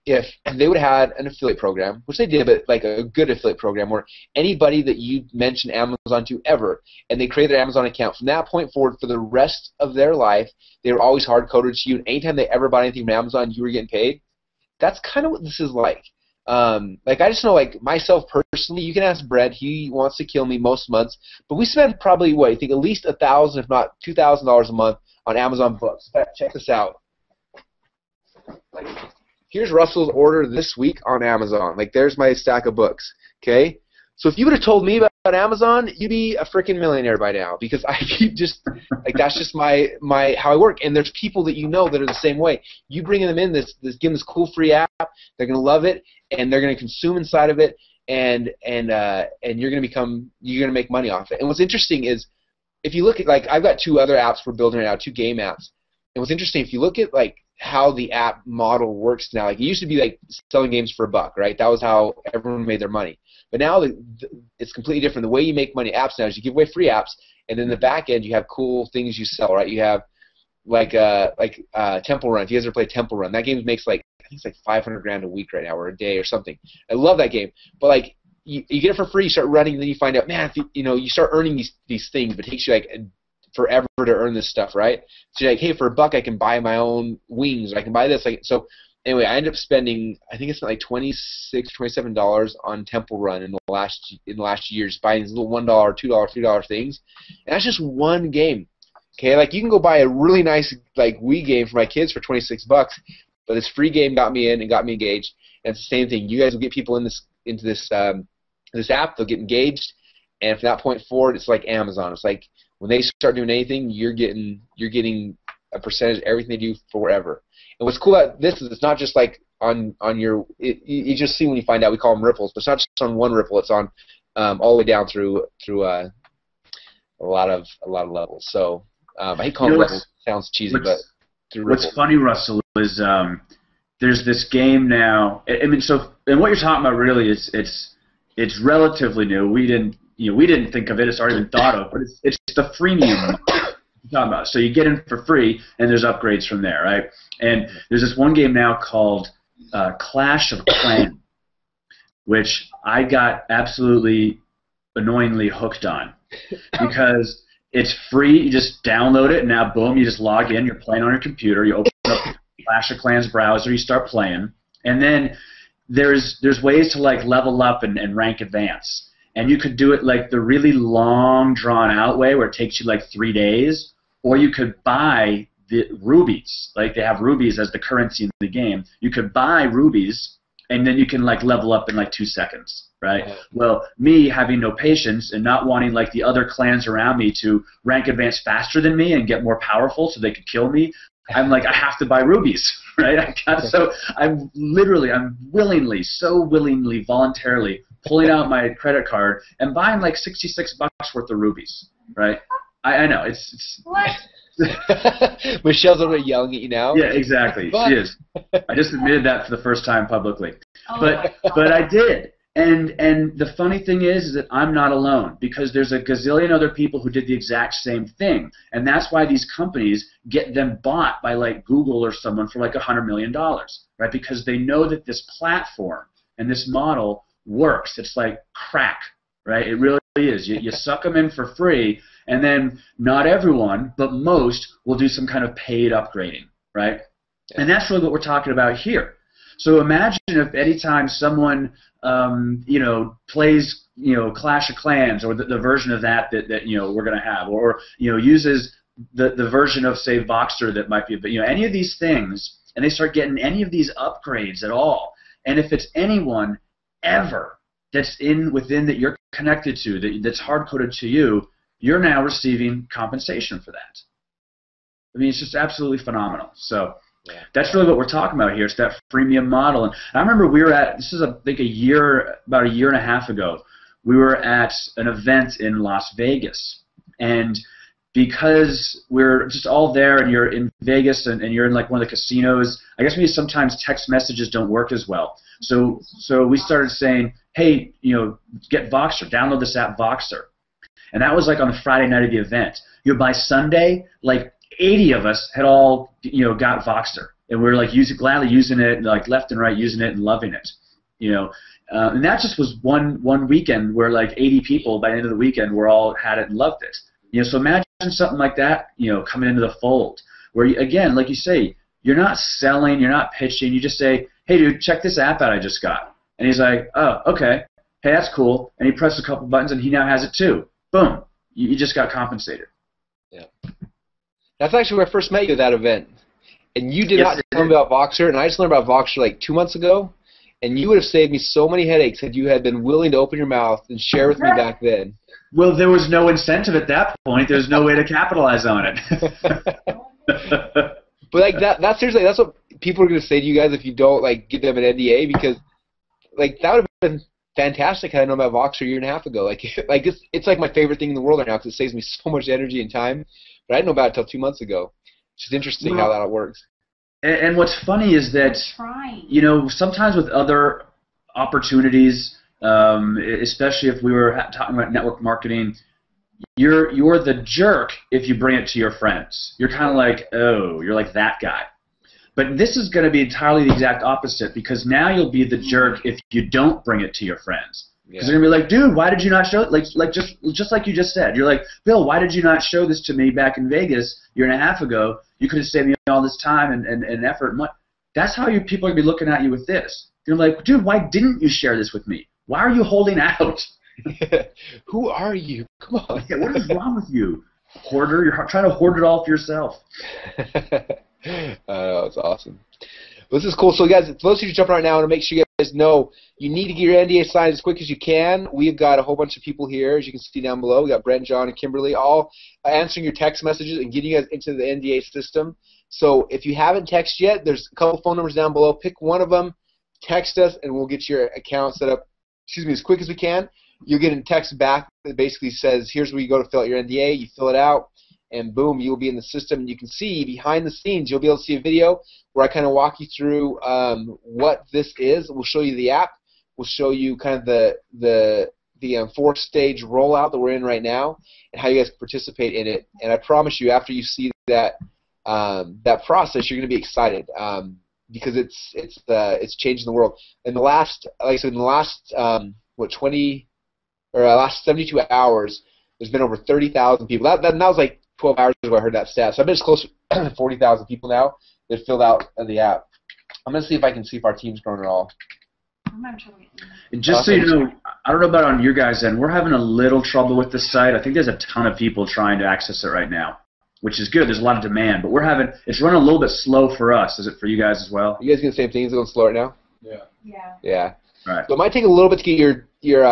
if they would have had an affiliate program, which they did, but like a good affiliate program where anybody that you mention Amazon to ever, and they create their Amazon account, from that point forward for the rest of their life, they were always hard-coded to you, and anytime they ever bought anything from Amazon, you were getting paid. That's kind of what this is like. Like, I just know, like, myself personally, you can ask Brett, he wants to kill me most months, but we spend probably, what, you think at least $1,000, if not $2,000 a month on Amazon books. In fact, check this out. Like, here's Russell's order this week on Amazon. Like, there's my stack of books, okay? So if you would have told me about Amazon, you'd be a freaking millionaire by now, because I keep just, like, that's just my how I work. And there's people that you know that are the same way. You bring them in, give them this cool free app, they're going to love it, and they're going to consume inside of it, and you're going to make money off it. And what's interesting is, if you look at, like, I've got 2 other apps we're building right now, 2 game apps. And what's interesting, if you look at, like, how the app model works now, like, it used to be like selling games for $1, right? That was how everyone made their money. But now it's completely different. The way you make money apps now is you give away free apps, and then in the back end you have cool things you sell, right? You have like Temple Run. If you guys ever play Temple Run, that game makes like, I think it's like 500 grand a week right now, or a day or something. I love that game. But like, you get it for free, you start running, and then you find out, man, if you start earning these things, but it takes you like forever to earn this stuff, right? So you're like, hey, for $1 I can buy my own wings, or I can buy this. So anyway, I ended up spending, I think it's like $26, $27 on Temple Run in the last year, just buying these little $1, $2, $3 things, and that's just one game. Okay, like, you can go buy a really nice, like, Wii game for my kids for $26, but this free game got me in and got me engaged. And it's the same thing. You guys will get people into this app, they'll get engaged, and from that point forward, it's like Amazon. It's like, when they start doing anything, you're getting a percentage of everything they do forever. And what's cool about this is it's not just like on your. You just see when you find out. We call them ripples, but it's not just on one ripple. It's on all the way down through a lot of levels. So I hate calling them ripples. It sounds cheesy, but through ripples. What's funny, Russell, is there's this game now. I mean, and what you're talking about really is it's relatively new. We didn't think of it. It's already been thought of, but it's the freemium you're talking about. So you get in for free, and there's upgrades from there, right? And there's this one game now called Clash of Clans, which I got absolutely annoyingly hooked on because it's free. You just download it, and now, boom, you just log in. You're playing on your computer. You open up Clash of Clans browser. You start playing, and then there's ways to, like, level up and rank advance. And you could do it like the really long, drawn-out way where it takes you like 3 days, or you could buy the rubies. Like, they have rubies as the currency in the game. You could buy rubies, and then you can like level up in like 2 seconds, right? Well, me having no patience and not wanting like the other clans around me to rank advance faster than me and get more powerful so they could kill me, I'm like, I have to buy rubies, right? So I'm willingly, voluntarily pulling out my credit card and buying like $66 worth of rubies, right? I know it's What? Michelle's over yelling at you now. Yeah, exactly. She is. I just admitted that for the first time publicly. But I did. And the funny thing is that I'm not alone, because there's a gazillion other people who did the exact same thing. And that's why these companies get them bought by like Google or someone for like $100 million, right? Because they know that this platform and this model works. It's like crack, right? It really is. You suck them in for free, and then not everyone, but most, will do some kind of paid upgrading, right? Yeah. And that's really what we're talking about here. So imagine if anytime someone, plays, Clash of Clans, or the version of that we're going to have, or uses the version of, say, Voxer that might be, any of these things, and they start getting any of these upgrades at all, and if it's anyone ever that's within that you're connected to, that's hard-coded to you, you're now receiving compensation for that. I mean, it's just absolutely phenomenal. So that's really what we're talking about here. It's that freemium model. And I remember we were at, this is about a year and a half ago, we were at an event in Las Vegas. And because we're just all there and you're in Vegas and you're in like one of the casinos, I guess maybe sometimes text messages don't work as well. So we started saying, hey, get Voxer, download this app Voxer. And that was like on the Friday night of the event. By Sunday, like 80 of us had all got Voxer, and we were like gladly using it, like left and right using it and loving it. And that just was one weekend where like 80 people by the end of the weekend all had it and loved it. So imagine something like that, coming into the fold, where again, like you say, you're not selling, you're not pitching, you just say, hey dude, check this app out I just got. And he's like, oh, okay, hey, that's cool. And he pressed a couple buttons and he now has it too. Boom, you just got compensated. Yeah. That's actually where I first met you at that event. And you did not tell me about Voxer, and I just learned about Voxer like 2 months ago, and you would have saved me so many headaches had you had been willing to open your mouth and share with me back then. Well, there was no incentive at that point. There's no way to capitalize on it. But like that's seriously, that's what people are going to say to you guys if you don't like give them an NDA, because like that would have been fantastic had I known about Voxer a year and a half ago. Like it's like my favorite thing in the world right now because it saves me so much energy and time. But I didn't know about it until 2 months ago. It's just interesting how that works. And what's funny is that, sometimes with other opportunities, especially if we were talking about network marketing, you're the jerk if you bring it to your friends. You're kind of like, oh, you're like that guy. But this is going to be entirely the exact opposite, because now you'll be the jerk if you don't bring it to your friends. Because they're going to be like, dude, why did you not show it? Like just like you just said. You're like, Bill, why did you not show this to me back in Vegas a year and a half ago? You could have saved me all this time and effort and money. That's how people are going to be looking at you with this. You're like, dude, why didn't you share this with me? Why are you holding out? Who are you? Come on. Yeah, what is wrong with you? Hoarder, you're trying to hoard it all for yourself. That's awesome. Well, this is cool. So, guys, for those of you jumping right now, I want to make sure you guys know you need to get your NDA signed as quick as you can. We've got a whole bunch of people here, as you can see down below. We got Brent, John, and Kimberly, all answering your text messages and getting you guys into the NDA system. So, if you haven't texted yet, there's a couple phone numbers down below. Pick one of them, text us, and we'll get your account set up. As quick as we can. You'll get a text back that basically says, "Here's where you go to fill out your NDA." You fill it out. And boom, you'll be in the system. And you can see behind the scenes, you'll be able to see a video where I kind of walk you through what this is. We'll show you the app. We'll show you kind of the 4-stage rollout that we're in right now and how you guys can participate in it. And I promise you, after you see that process, you're going to be excited because it's changing the world. In the last, like I said, last 72 hours, there's been over 30,000 people. That was like 12 hours ago I heard that stat. So I bet it's close to 40,000 people now that filled out the app. I'm going to see if I can see if our team's growing at all. And just so you know, I don't know about on your guys' end, we're having a little trouble with the site. I think there's a ton of people trying to access it right now, which is good. There's a lot of demand, but it's running a little bit slow for us. Is it for you guys as well? You guys getting the same thing? Is it going slow right now? Yeah. Right. So it might take a little bit to get your your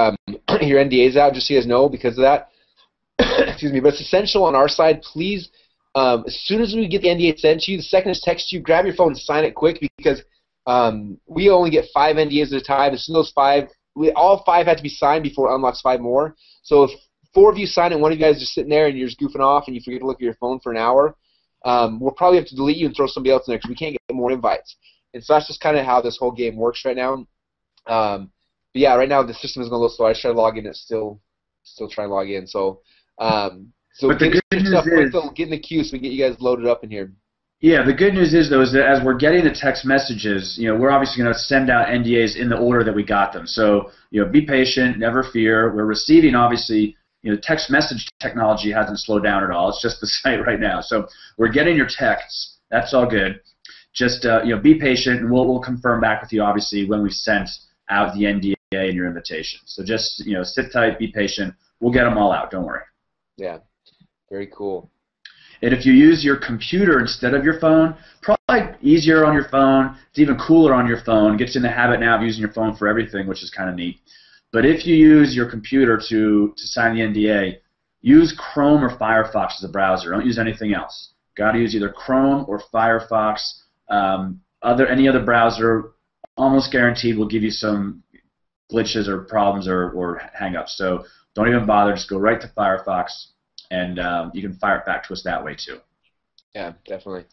NDAs out, just so you guys know, because of that. Excuse me, but it's essential on our side. Please, as soon as we get the NDA sent to you, the second it's texted you, grab your phone and sign it quick, because we only get 5 NDAs at a time. As soon as those 5, all 5 have to be signed before it unlocks 5 more. So if 4 of you sign it, and one of you guys is just sitting there and you're just goofing off and you forget to look at your phone for an hour, we'll probably have to delete you and throw somebody else in there because we can't get more invites. And so that's just kind of how this whole game works right now. But yeah, right now the system is going to look slow. I try to log in, it's still trying to log in. So but the good news is, get in the queue so we can get you guys loaded up in here. Yeah, the good news is, though, is that as we're getting the text messages, we're obviously going to send out NDAs in the order that we got them. So, be patient, never fear. We're receiving, obviously, text message technology hasn't slowed down at all. It's just the site right now. So we're getting your texts. That's all good. Just, be patient, and we'll confirm back with you, obviously, when we've sent out the NDA and your invitation. So just, sit tight, be patient. We'll get them all out. Don't worry. Yeah. Very cool. And if you use your computer instead of your phone, probably easier on your phone. It's even cooler on your phone. It gets you in the habit now of using your phone for everything, which is kind of neat. But if you use your computer to sign the NDA, use Chrome or Firefox as a browser. Don't use anything else. Got to use either Chrome or Firefox. Any other browser, almost guaranteed, will give you some glitches or problems or hang-ups. So don't even bother. Just go right to Firefox. And you can fire it back to us that way too. Yeah, definitely.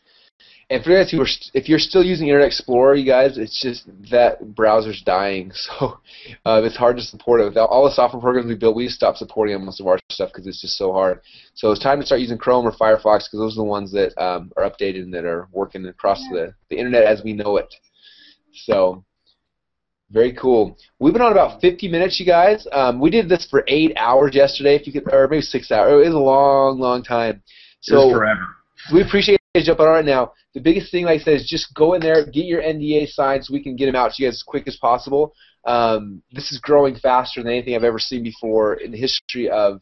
And for you guys if you're still using Internet Explorer, you guys, it's just that browser's dying. So it's hard to support it. With all the software programs we built, we stopped supporting most of our stuff because it's just so hard. So it's time to start using Chrome or Firefox because those are the ones that are updated and that are working across the Internet as we know it. So very cool. We've been on about 50 minutes, you guys. We did this for 8 hours yesterday, or maybe 6 hours. It was a long, long time. So it was forever. We appreciate you jumping on it now. The biggest thing, like I said, is just go in there, get your NDA signed so we can get them out to you guys as quick as possible. This is growing faster than anything I've ever seen before in the history of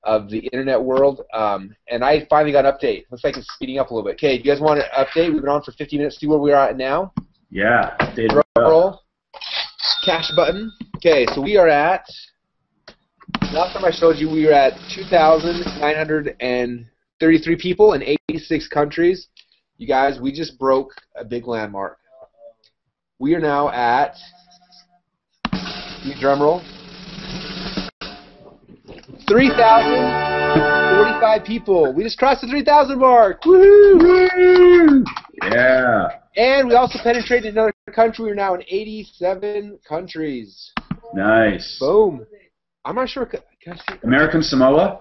the internet world. And I finally got an update. Looks like it's speeding up a little bit. Okay, do you guys want an update? We've been on for 50 minutes. See where we are at now? Yeah. Drum roll. Cash button. Okay, so we are at, last time I showed you, we were at 2,933 people in 86 countries. You guys, we just broke a big landmark. We are now at, drum roll, 3,045 people. We just crossed the 3,000 mark. Woohoo! Yeah. And we also penetrated another country. We're now in 87 countries. Nice. Boom. I'm not sure. Can I see? American Samoa?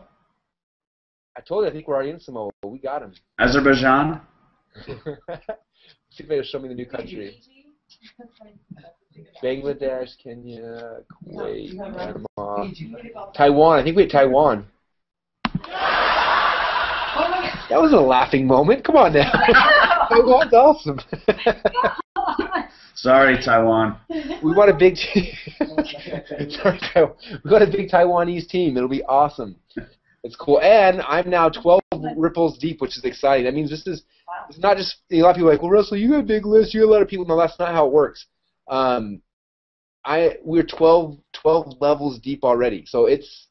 I told you I think we're already in Samoa, but we got him. Azerbaijan? See if they show me the new country. Bangladesh, Kenya, Kuwait, Panama, Taiwan. I think we had Taiwan. That was a laughing moment. Come on now. Taiwan's awesome. Sorry, Taiwan. We want a big Sorry, Taiwan. We got a big Taiwanese team. It'll be awesome. It's cool. And I'm now 12 ripples deep, which is exciting. That means this is it's not just a lot of people are like, well, Russell, you got a big list. You got a lot of people. No, that's not how it works. We're 12 levels deep already, so it's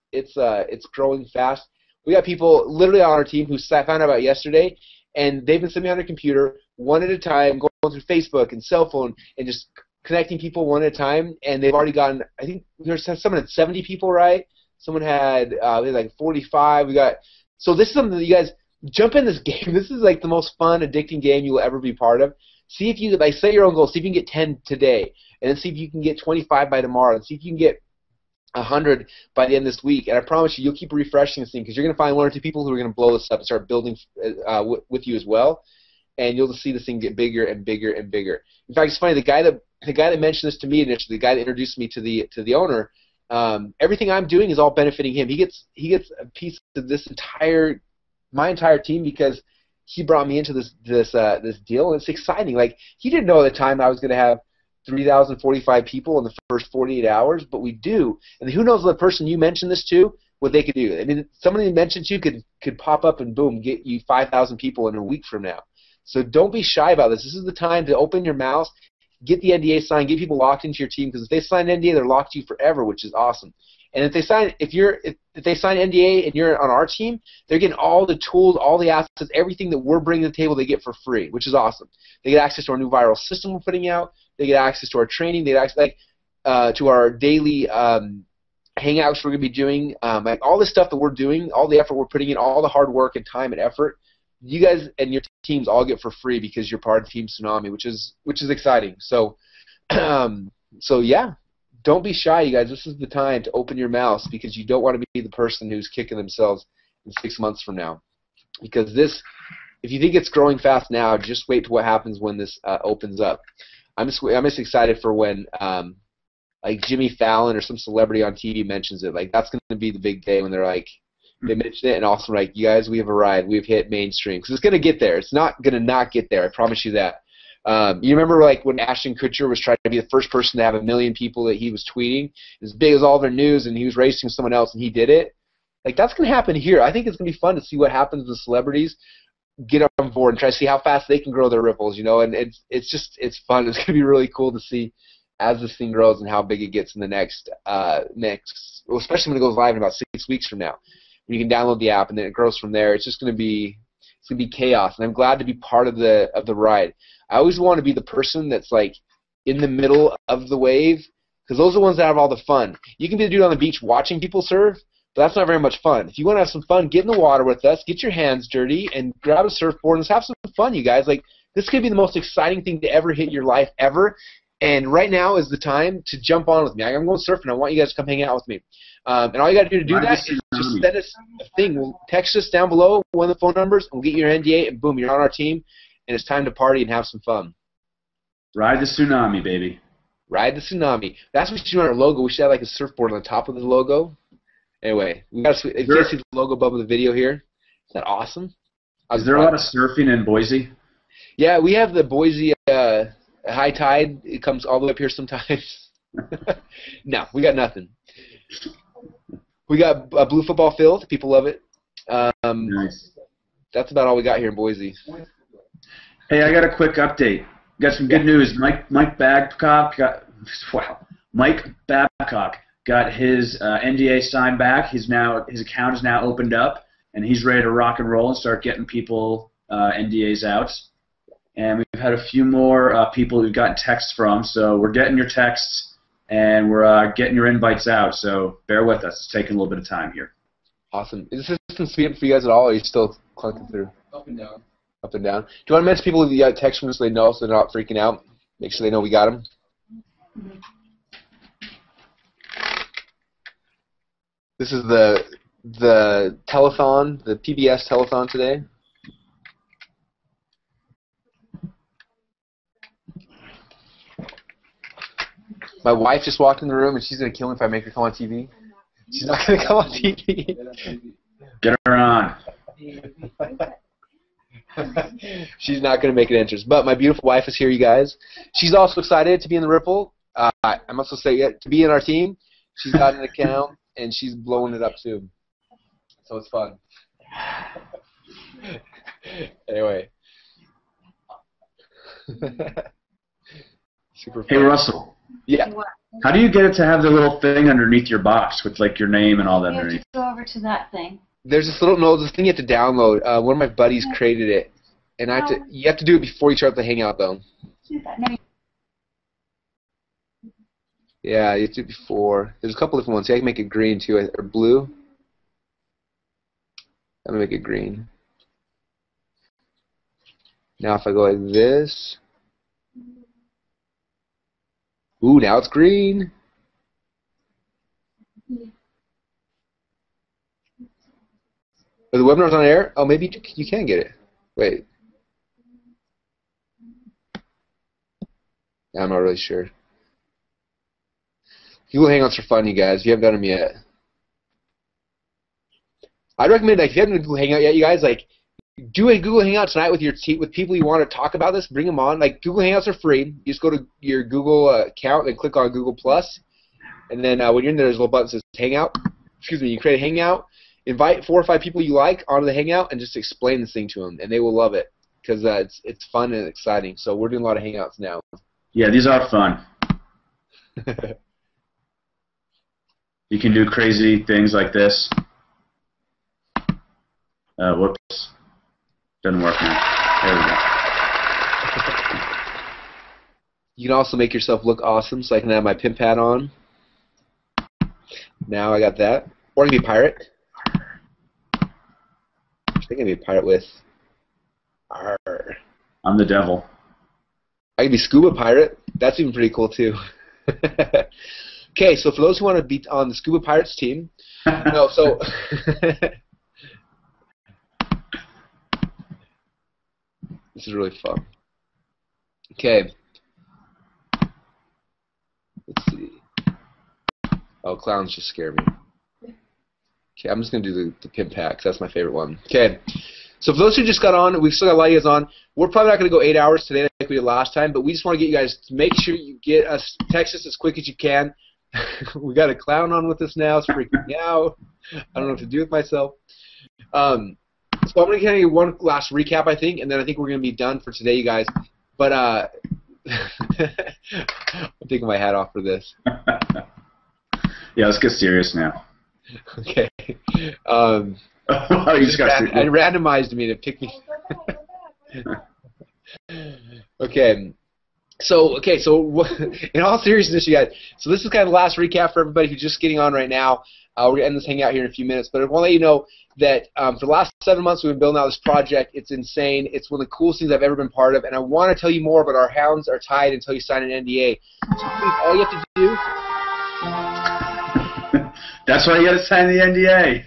growing fast. We got people literally on our team who I found out about yesterday, and they've been sitting on their computer one at a time, going through Facebook and cell phone, and just connecting people one at a time. And they've already gotten, I think there's someone had 70 people, right? Someone had like 45. So this is something that you guys jump in this game. This is like the most fun, addicting game you will ever be part of. See if you set your own goal. See if you can get 10 today, and then see if you can get 25 by tomorrow, and see if you can get 100 by the end of this week. And I promise you'll keep refreshing this thing because you're going to find 1 or 2 people who are going to blow this up and start building with you as well. And you'll just see this thing get bigger and bigger and bigger. In fact, it's funny. The guy that mentioned this to me initially, the guy that introduced me to the owner, everything I'm doing is all benefiting him. He gets a piece of my entire team because he brought me into this deal, and it's exciting. Like, he didn't know at the time I was going to have 3,045 people in the first 48 hours, but we do. And who knows the person you mentioned this to, what they could do. I mean, somebody you mentioned to could pop up and boom, get you 5,000 people in a week from now. So don't be shy about this. This is the time to open your mouth. get the NDA signed, get people locked into your team, because if they sign an NDA, they're locked to you forever, which is awesome. And if they sign NDA and you're on our team, they're getting all the tools, all the assets, everything that we're bringing to the table. They get for free, which is awesome. They get access to our new viral system we're putting out. They get access to our training. They get access to our daily hangouts we're going to be doing. Like all the stuff that we're doing, all the effort we're putting in, all the hard work and time and effort, you guys and your teams all get for free because you're part of Team Tsunami, which is exciting. So, so yeah. Don't be shy, you guys. This is the time to open your mouths, because you don't want to be the person who's kicking themselves in 6 months from now. Because this, if you think it's growing fast now, just wait to what happens when this opens up. I'm just excited for when like Jimmy Fallon or some celebrity on TV mentions it. Like that's going to be the big day when they're like, they mention it, and also like, you guys, we have arrived. We've hit mainstream. Because it's going to get there. It's not going to not get there. I promise you that. You remember like when Ashton Kutcher was trying to be the first person to have 1 million people that he was tweeting as big as all their news, and he was racing someone else and he did it? Like that's going to happen here. I think it's going to be fun to see what happens with celebrities get on board and try to see how fast they can grow their ripples, you know, and it's fun. It's going to be really cool to see as this thing grows and how big it gets in the next well, especially when it goes live in about 6 weeks from now. When you can download the app and then it grows from there. It's just going to be chaos, and I'm glad to be part of the ride. I always want to be the person that's like in the middle of the wave, because those are the ones that have all the fun. You can be the dude on the beach watching people surf, but that's not very much fun. If you want to have some fun, get in the water with us, get your hands dirty, and grab a surfboard and let's have some fun, you guys. Like this could be the most exciting thing to ever hit your life ever. And right now is the time to jump on with me. I'm going surfing. I want you guys to come hang out with me. And all you got to do to do that is just send us a thing. We'll text us down below, one of the phone numbers, and we'll get your NDA, and boom, you're on our team, and it's time to party and have some fun. Ride the tsunami, baby. Ride the tsunami. That's what we should do on our logo. We should have like a surfboard on the top of the logo. Anyway, we got if you guys see the logo above the video here, is that awesome? Is there a lot of surfing in Boise? Yeah, we have the Boise high tide. It comes all the way up here sometimes. No, we got nothing. We got a blue football field. People love it. Nice. That's about all we got here in Boise. Hey, I got a quick update. Got some good news. Mike Babcock got his NDA signed back. His account is now opened up, and he's ready to rock and roll and start getting people NDAs out. And we've had a few more people we've gotten texts from, so we're getting your texts. And we're getting your invites out, so bear with us. It's taking a little bit of time here. Awesome. Is this system speed for you guys at all, or are you still clunking through? Up and down. Up and down. Do you want to mention people if you got text from us so they know, so they're not freaking out? Make sure they know we got them. This is the telethon, the PBS telethon today. My wife just walked in the room, and she's going to kill me if I make her come on TV. She's not going to come on TV. Get her on. She's not going to make an entrance. But my beautiful wife is here, you guys. She's also excited to be in the Rippln. I must also say, to be in our team. She's got an account, and she's blowing it up, too. So it's fun. Anyway. Super fun. Hey, Russell. Yeah. How do you get it to have the little thing underneath your box with like your name and all that You have underneath? to go over to that thing. There's this this thing you have to download. One of my buddies created it, and you have to do it before you start the Hangout, though. Do that. No, Yeah, you have to do it before. There's a couple different ones. See, I can make it green too, or blue. I'm gonna make it green. Now, if I go like this. Ooh, now it's green. Are the webinars on air? Oh, maybe you can get it. Wait. I'm not really sure. Google Hangouts are fun, you guys. If you haven't done them yet. I'd recommend, like, if you haven't done a Google Hangout yet, you guys, like, do a Google Hangout tonight with with people you want to talk about this. Bring them on. Like, Google Hangouts are free. You just go to your Google account and click on Google+. And then when you're in there, there's a little button that says Hangout. Excuse me. You create a Hangout. Invite 4 or 5 people you like onto the Hangout and just explain this thing to them, and they will love it because it's fun and exciting. So we're doing a lot of Hangouts now. Yeah, these are fun. You can do crazy things like this. Whoops. Doesn't work now. There we go. You can also make yourself look awesome, so I can have my pimp hat on. Now I got that. Or I can be a pirate. I think I can be a pirate with... Arr. I'm the devil. I can be scuba pirate. That's even pretty cool, too. Okay, so for those who want to be on the Scuba Pirates team, no, so... This is really fun. Okay. Let's see. Oh, clowns just scare me. Okay, I'm just going to do the pimp hat, because that's my favorite one. Okay. So for those who just got on, we've still got a lot of you guys on. We're probably not going to go 8 hours today like we did last time, but we just want to get you guys to make sure you get us, text us as quick as you can. We got a clown on with us now. It's freaking me out. I don't know what to do with myself. So I'm going to give you one last recap, I think, and then I think we're going to be done for today, you guys. But I'm taking my hat off for this. Yeah, let's get serious now. Okay. You just got I randomized me to pick me. Okay. So in all seriousness, you guys, so this is kind of the last recap for everybody who's just getting on right now. We're going to end this hangout here in a few minutes, but I want to let you know that for the last 7 months we've been building out this project. It's insane. It's one of the coolest things I've ever been part of, and I want to tell you more, but our hands are tied until you sign an NDA. So please, all you have to do... That's why you got to sign the NDA.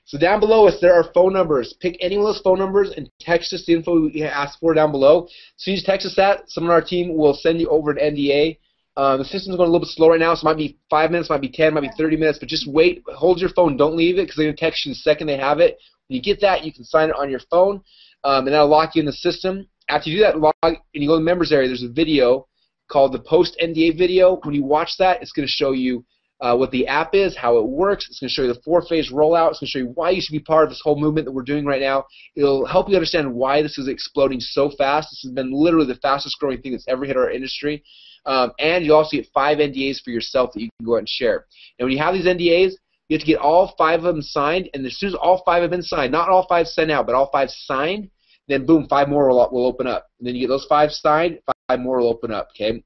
So down below us, there are phone numbers. Pick any one of those phone numbers and text us the info we asked for down below. So you just text us that. Someone on our team will send you over an NDA. The system's going a little bit slow right now, so it might be 5 minutes, might be 10, might be 30 minutes, but just wait. Hold your phone. Don't leave it because they're going to text you the second they have it. When you get that, you can sign it on your phone, and that'll lock you in the system. After you do that, and you go to the members area, there's a video called the Post NDA video. When you watch that, it's going to show you what the app is, how it works. It's going to show you the 4-phase rollout. It's going to show you why you should be part of this whole movement that we're doing right now. It'll help you understand why this is exploding so fast. This has been literally the fastest growing thing that's ever hit our industry. And you also get 5 NDAs for yourself that you can go out and share. And when you have these NDAs, you have to get all 5 of them signed. And as soon as all 5 have been signed, not all 5 sent out, but all 5 signed, then boom, 5 more will open up. And then you get those 5 signed, 5 more will open up. Okay.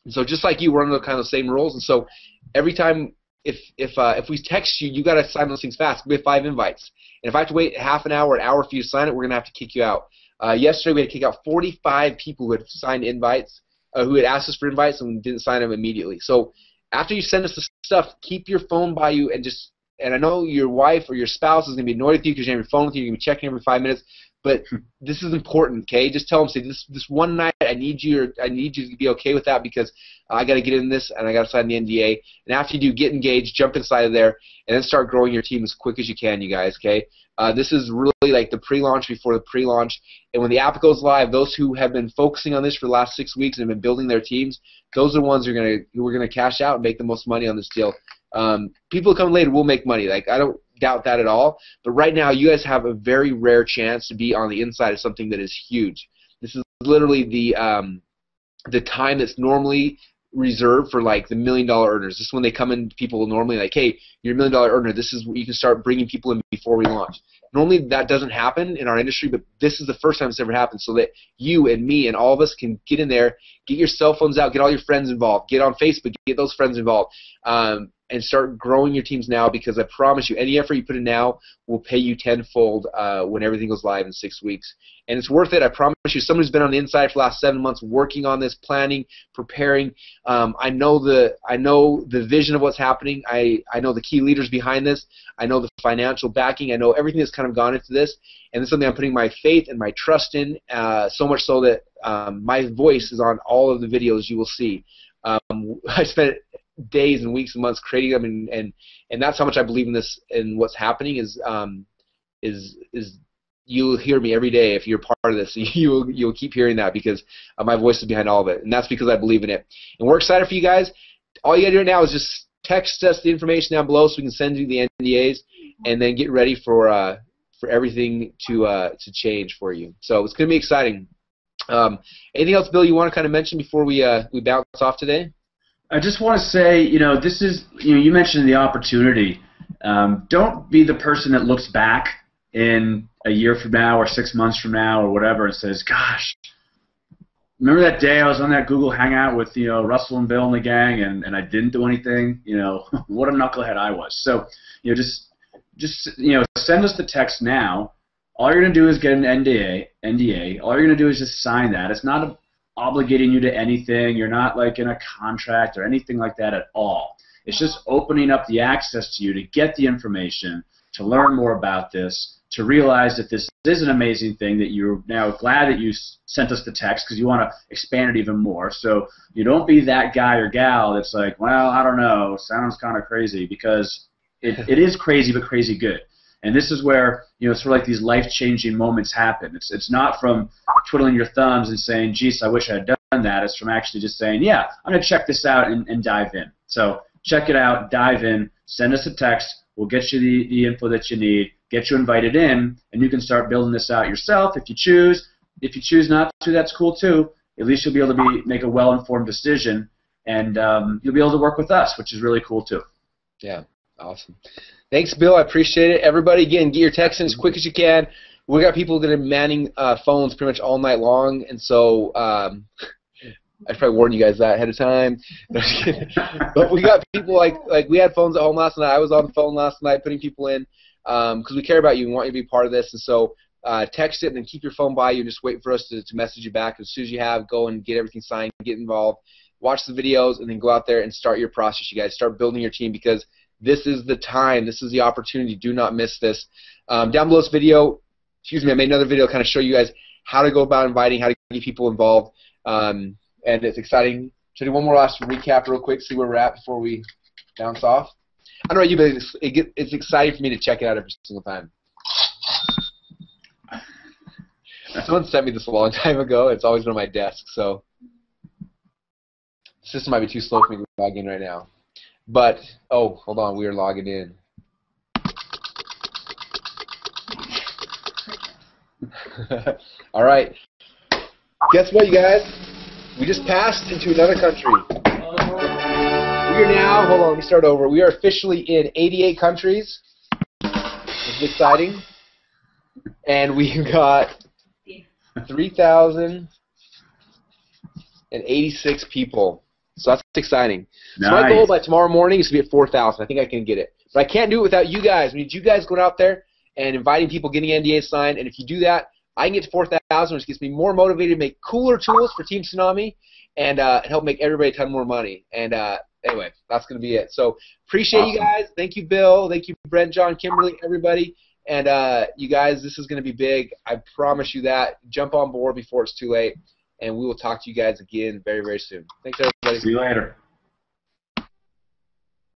And so just like you, we're under kind of the same rules. And so every time, if we text you, you got to sign those things fast. We have 5 invites, and if I have to wait half an hour, an hour for you to sign it, we're gonna have to kick you out. Yesterday we had to kick out 45 people who had signed invites, who had asked us for invites and didn't sign them immediately. So after you send us the stuff, keep your phone by you and I know your wife or your spouse is gonna be annoyed with you because you have your phone with you. You're gonna be checking every 5 minutes. But this is important, okay? Just tell them, say, this one night I need you to be okay with that because I got to get in this and I got to sign the NDA. And after you do, get engaged, jump inside of there, and then start growing your team as quick as you can, you guys, okay? This is really like the pre-launch before the pre-launch. And when the app goes live, those who have been focusing on this for the last 6 weeks and have been building their teams, those are the ones who are gonna cash out and make the most money on this deal. People coming later will make money. Like I don't doubt that at all. But right now, you guys have a very rare chance to be on the inside of something that is huge. This is literally the time that's normally reserved for like the $1 million earners. This is when they come in. People will normally like, hey, you're a $1 million earner. This is where you can start bringing people in before we launch. Normally that doesn't happen in our industry, but this is the first time it's ever happened. So that you and me and all of us can get in there, get your cell phones out, get all your friends involved, get on Facebook, get those friends involved. And start growing your teams now because I promise you, any effort you put in now will pay you tenfold when everything goes live in 6 weeks. And it's worth it, I promise you. Someone who's been on the inside for the last 7 months working on this, planning, preparing. I know the vision of what's happening. I know the key leaders behind this. I know the financial backing. I know everything that's kind of gone into this. And it's something I'm putting my faith and my trust in, so much so that my voice is on all of the videos you will see. I spent days and weeks and months creating them, and that's how much I believe in this and what's happening is you'll hear me every day if you're part of this. You'll keep hearing that because my voice is behind all of it, and that's because I believe in it. And we're excited for you guys. All you gotta do right now is just text us the information down below so we can send you the NDAs, and then get ready for everything to change for you. So it's gonna be exciting. Anything else, Bill, you want to kind of mention before we bounce off today? I just want to say, this is, you mentioned the opportunity. Don't be the person that looks back in a year from now or 6 months from now or whatever and says, gosh, remember that day I was on that Google Hangout with, Russell and Bill and the gang and I didn't do anything? What a knucklehead I was. So, just send us the text now. All you're going to do is get an NDA. All you're going to do is just sign that. It's not obligating you to anything. You're not like in a contract or anything like that at all. It's just opening up the access to you to get the information, to learn more about this, to realize that this is an amazing thing, that you're now glad that you sent us the text because you want to expand it even more. So you don't be that guy or gal that's like, well, I don't know, sounds kind of crazy, because it is crazy, but crazy good. And this is where, sort of like these life-changing moments happen. It's not from twiddling your thumbs and saying, geez, I wish I had done that. It's from actually just saying, yeah, I'm going to check this out and dive in. So check it out, dive in, send us a text. We'll get you the info that you need, get you invited in, and you can start building this out yourself if you choose. If you choose not to, that's cool too. At least you'll be able to make a well-informed decision, and you'll be able to work with us, which is really cool too. Yeah, awesome. Thanks, Bill. I appreciate it. Everybody, again, get your texts in as quick as you can. We got people that are manning phones pretty much all night long, and so I should probably warn you guys that ahead of time. But we got people like we had phones at home last night. I was on the phone last night putting people in because we care about you and want you to be part of this. And so text it and then keep your phone by you and just wait for us to message you back. As soon as you have, go and get everything signed, get involved, watch the videos, and then go out there and start your process, you guys. Start building your team, because this is the time. This is the opportunity. Do not miss this. Down below this video, I made another video kind of show you guys how to go about inviting, how to get people involved. And it's exciting. Should I do one more last recap real quick, see where we're at before we bounce off? I don't know about you, but it's exciting for me to check it out every single time. Someone sent me this a long time ago. It's always been on my desk, so the system might be too slow for me to log in right now. But, oh, hold on, we are logging in. All right. Guess what, you guys? We just passed into another country. We are now, hold on, let me start over. We are officially in 88 countries. It's exciting. And we've got 3,086 people. So that's exciting. Nice. So my goal by tomorrow morning is to be at 4,000. I think I can get it. But I can't do it without you guys. We need you guys going out there and inviting people, getting NDAs signed. And if you do that, I can get to 4,000, which gets me more motivated to make cooler tools for Team Tsunami and help make everybody a ton more money. And anyway, that's going to be it. So appreciate you guys. Thank you, Bill. Thank you, Brent, John, Kimberly, everybody. And you guys, this is going to be big. I promise you that. Jump on board before it's too late. And we will talk to you guys again very, very soon. Thanks, everybody. See you later.